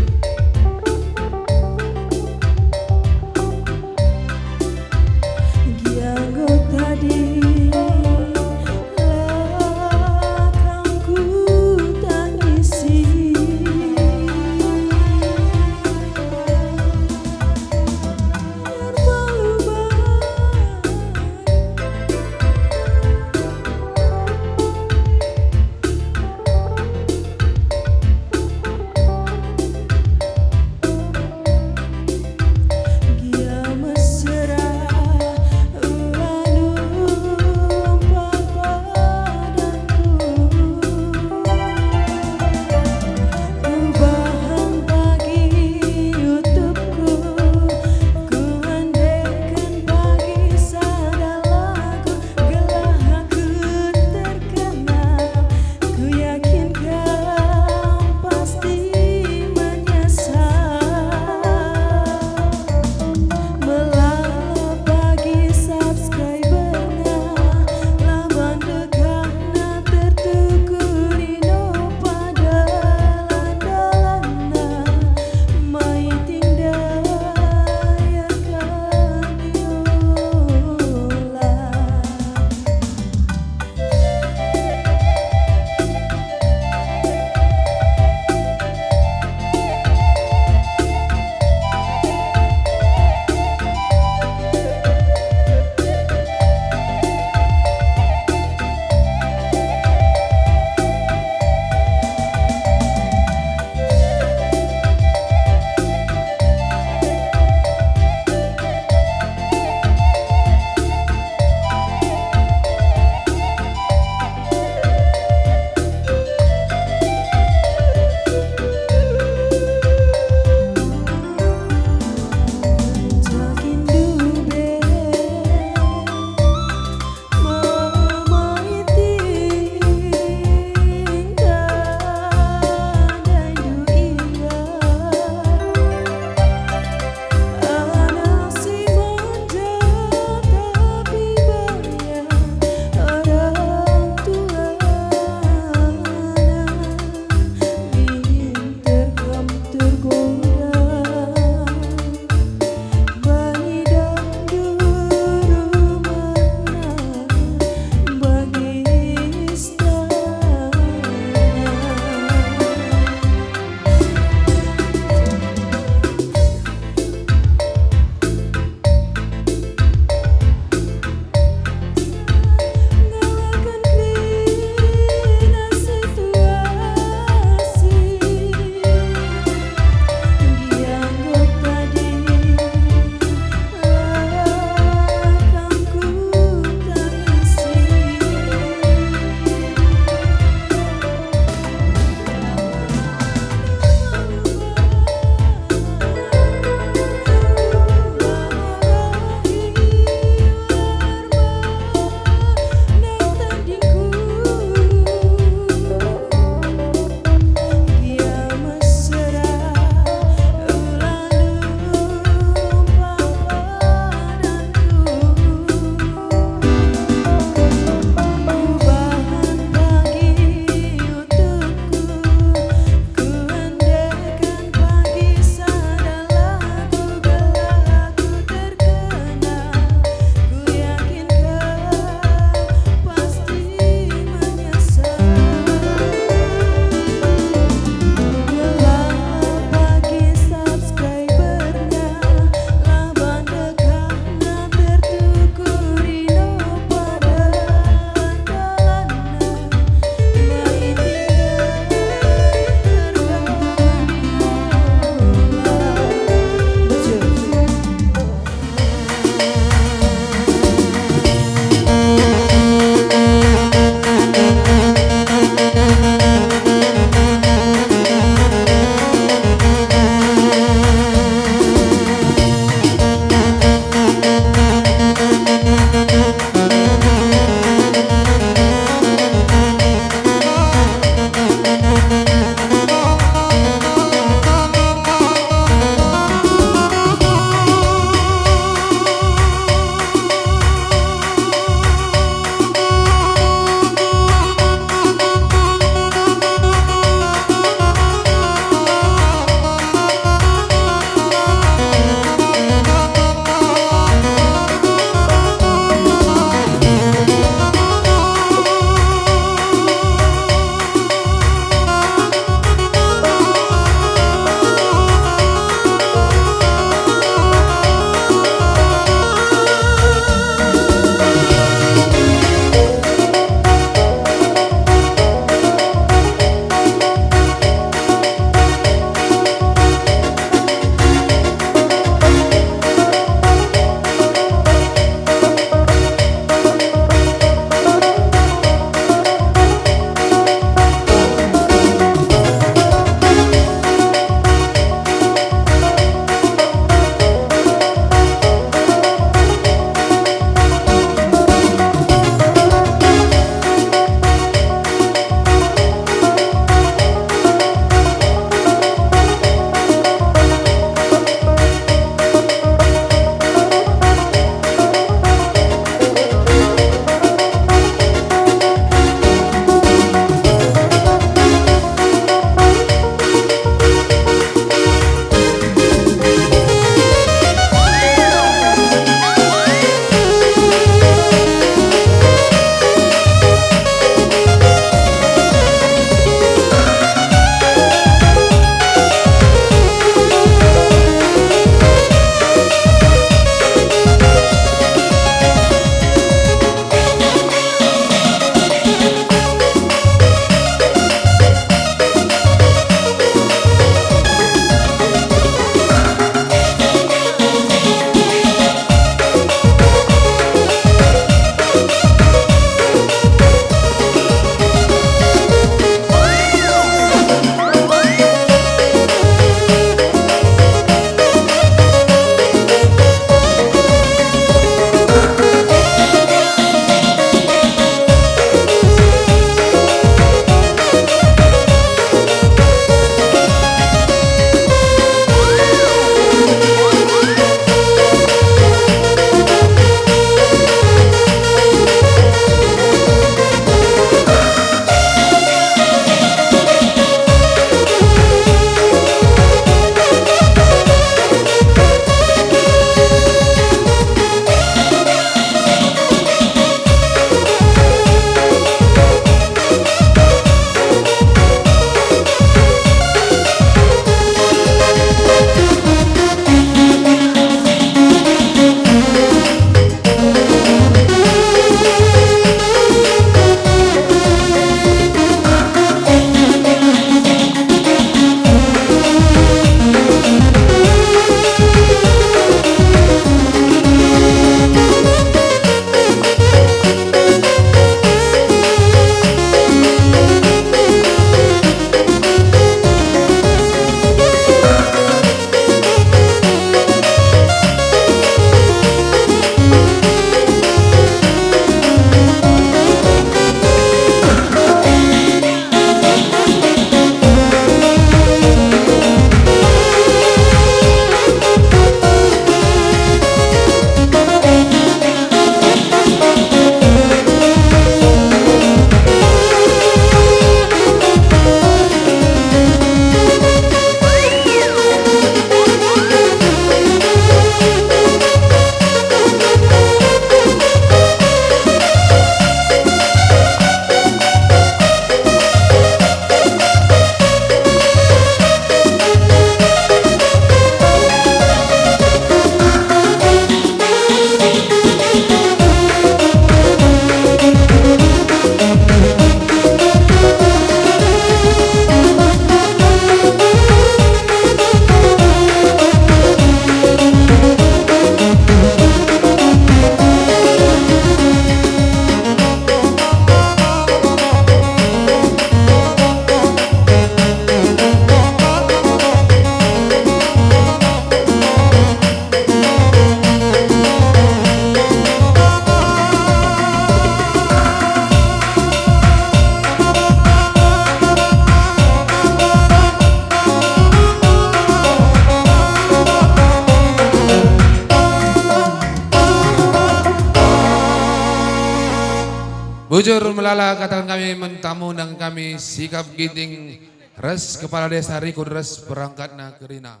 Bujur melala katakan kami mentamu dan kami sikap ginting res kepala desa Rikun res berangkatna kerina.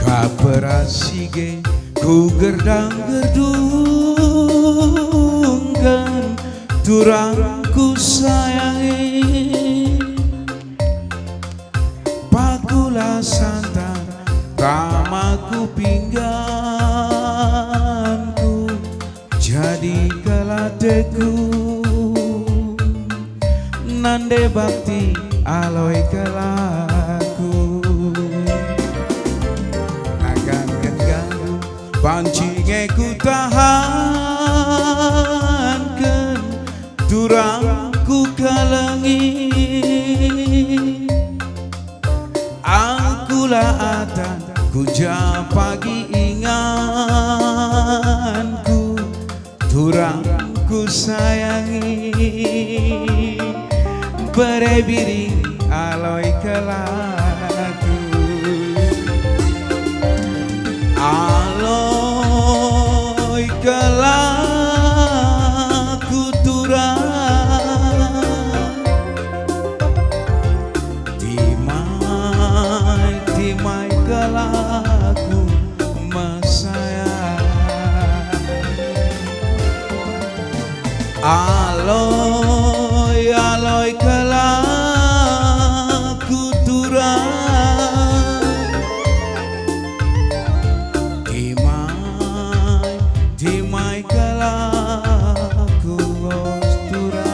Kaperasige ku gerdang gerdungkan turangku sayangi pakula santan kamaku pingganku jadi kalateku nande bakti aloi kalaku pancinge ku tahankan durangku kalengi angkula atan ku pagi inganku durangku sayangi berebiring aloi kelaku aloi kelaku turang timai kelaku mesayang aloi kelaku turang Timai kalaku osturang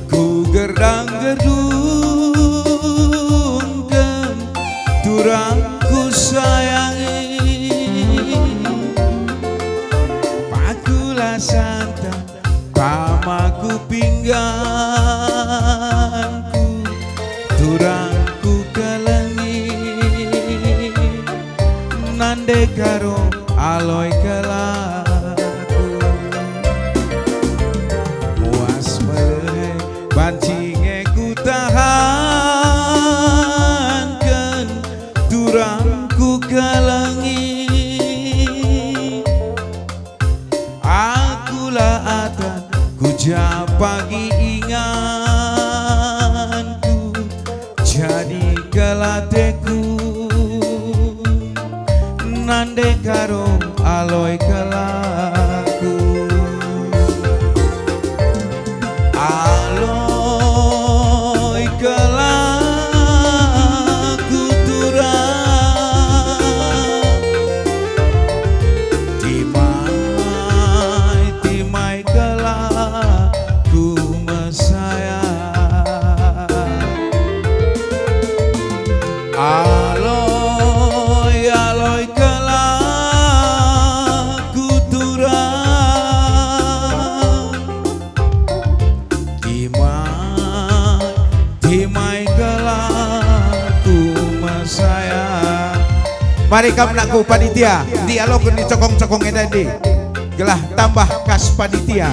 ku gerdang gerdungkan turangku sayangi pakula santan kamaku pingganku turangku kalengi nande karo aloi kelaku muas melehe pancinge ku tahankan durangku kalengi akulah atan ku pagi inganku jadi kelateku nande karo aloi kelaku aloi kelaku turang timai kelaku mesayang aloi kelaku turang timai kelaku Mari kam nak ku panitia dialog ni cokong-cokong edadi. Gelah tambah kas panitia.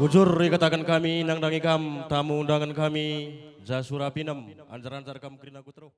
Bujur ikatakan kami nang dangi kam tamu undangan kami Jasurapinem anjar-anjar kam krina kutro.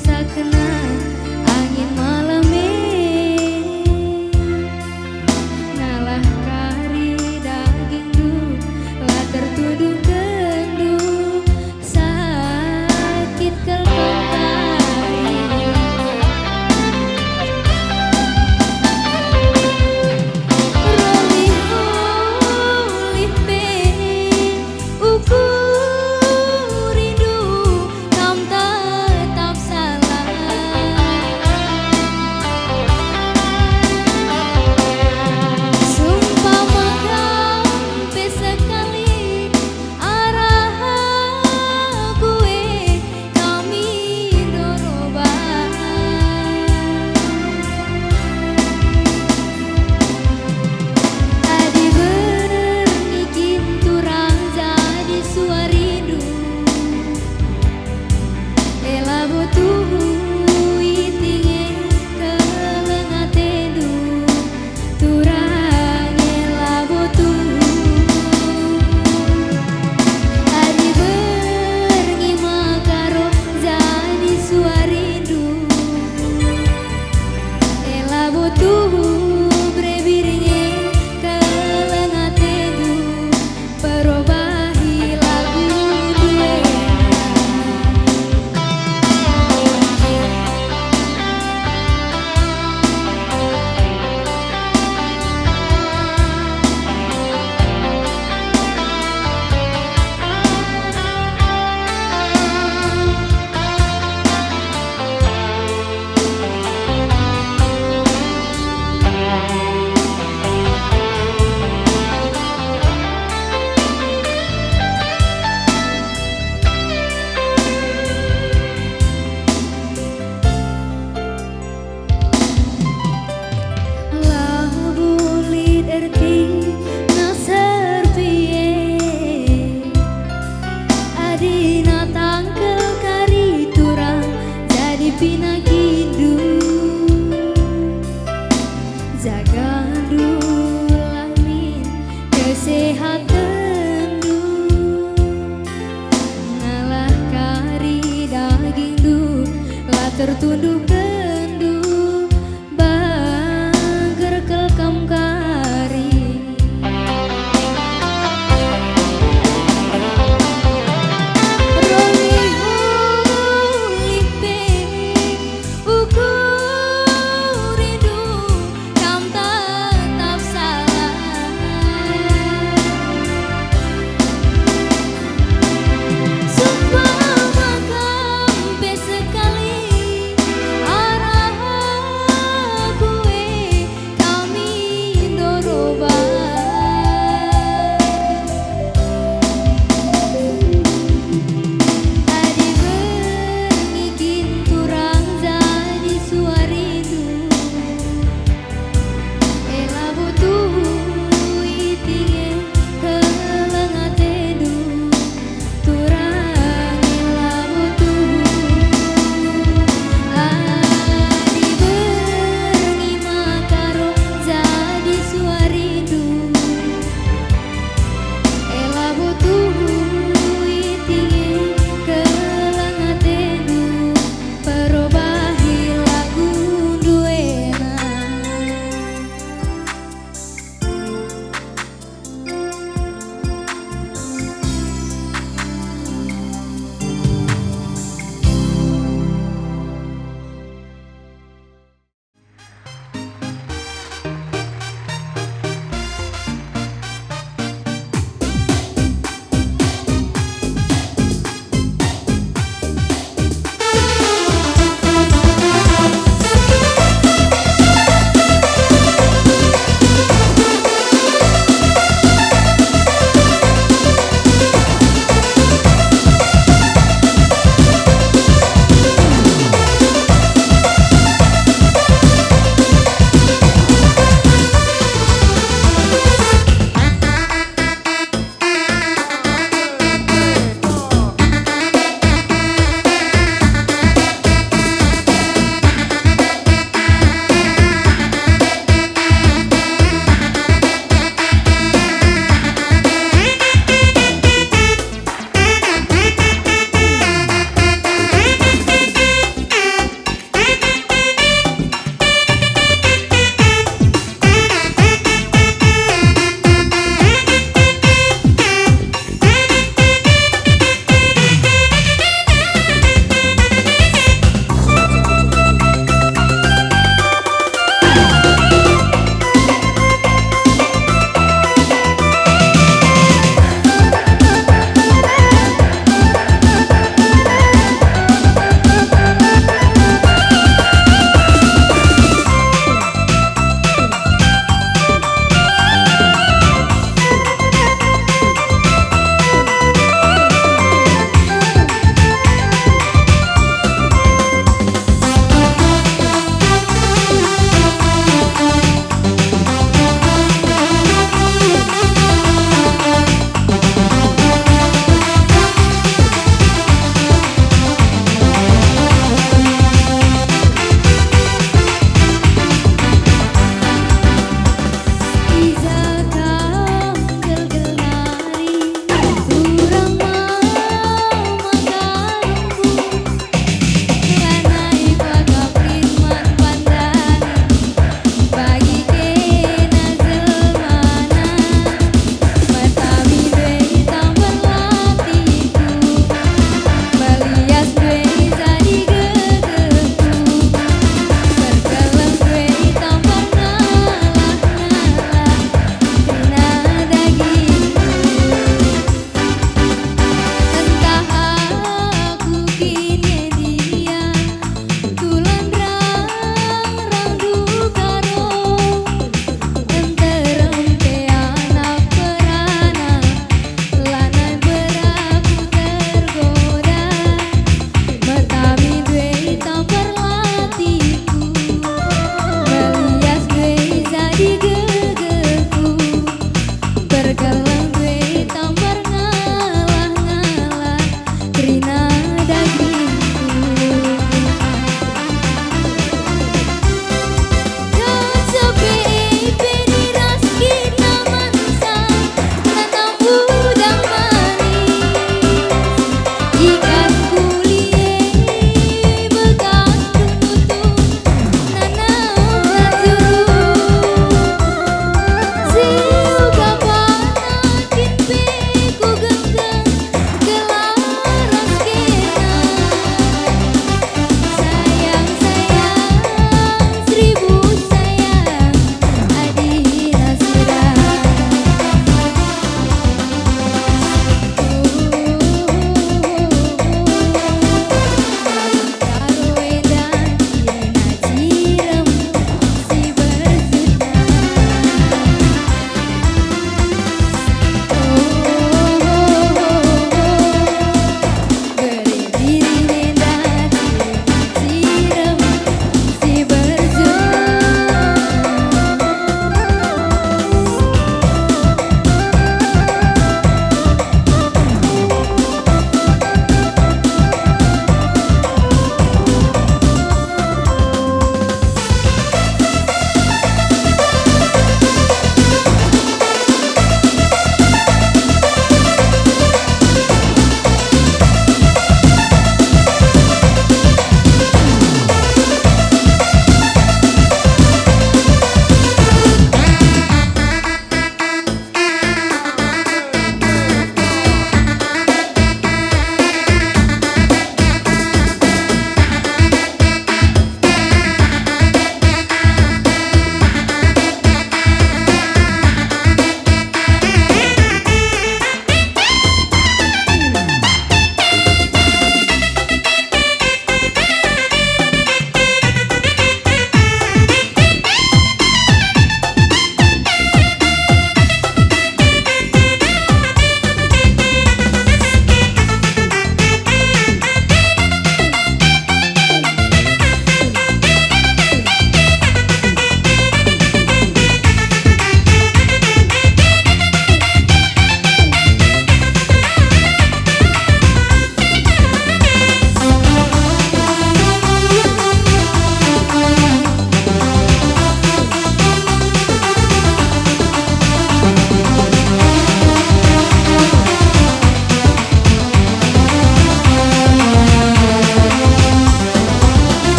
bisa kena angin malam nalah kari daging du lah tertuduh gendut sakit kelkong kari rolih be ukur rindu kam tetap salah sumpah makampe sekali arah gue kami dorobah adi bernikin turang jadi suaridu ela butuh itinge kelengatedu turang ela butuh adi berngi makaro jadi suaridu ela butuh brebiringe kelengatedu perubahi lagu duena labulit erti nasar piye adina tangkel kari turang jadi pinagindu jaga dulamin kesehatan du ngalah kari daging du lah tertunduk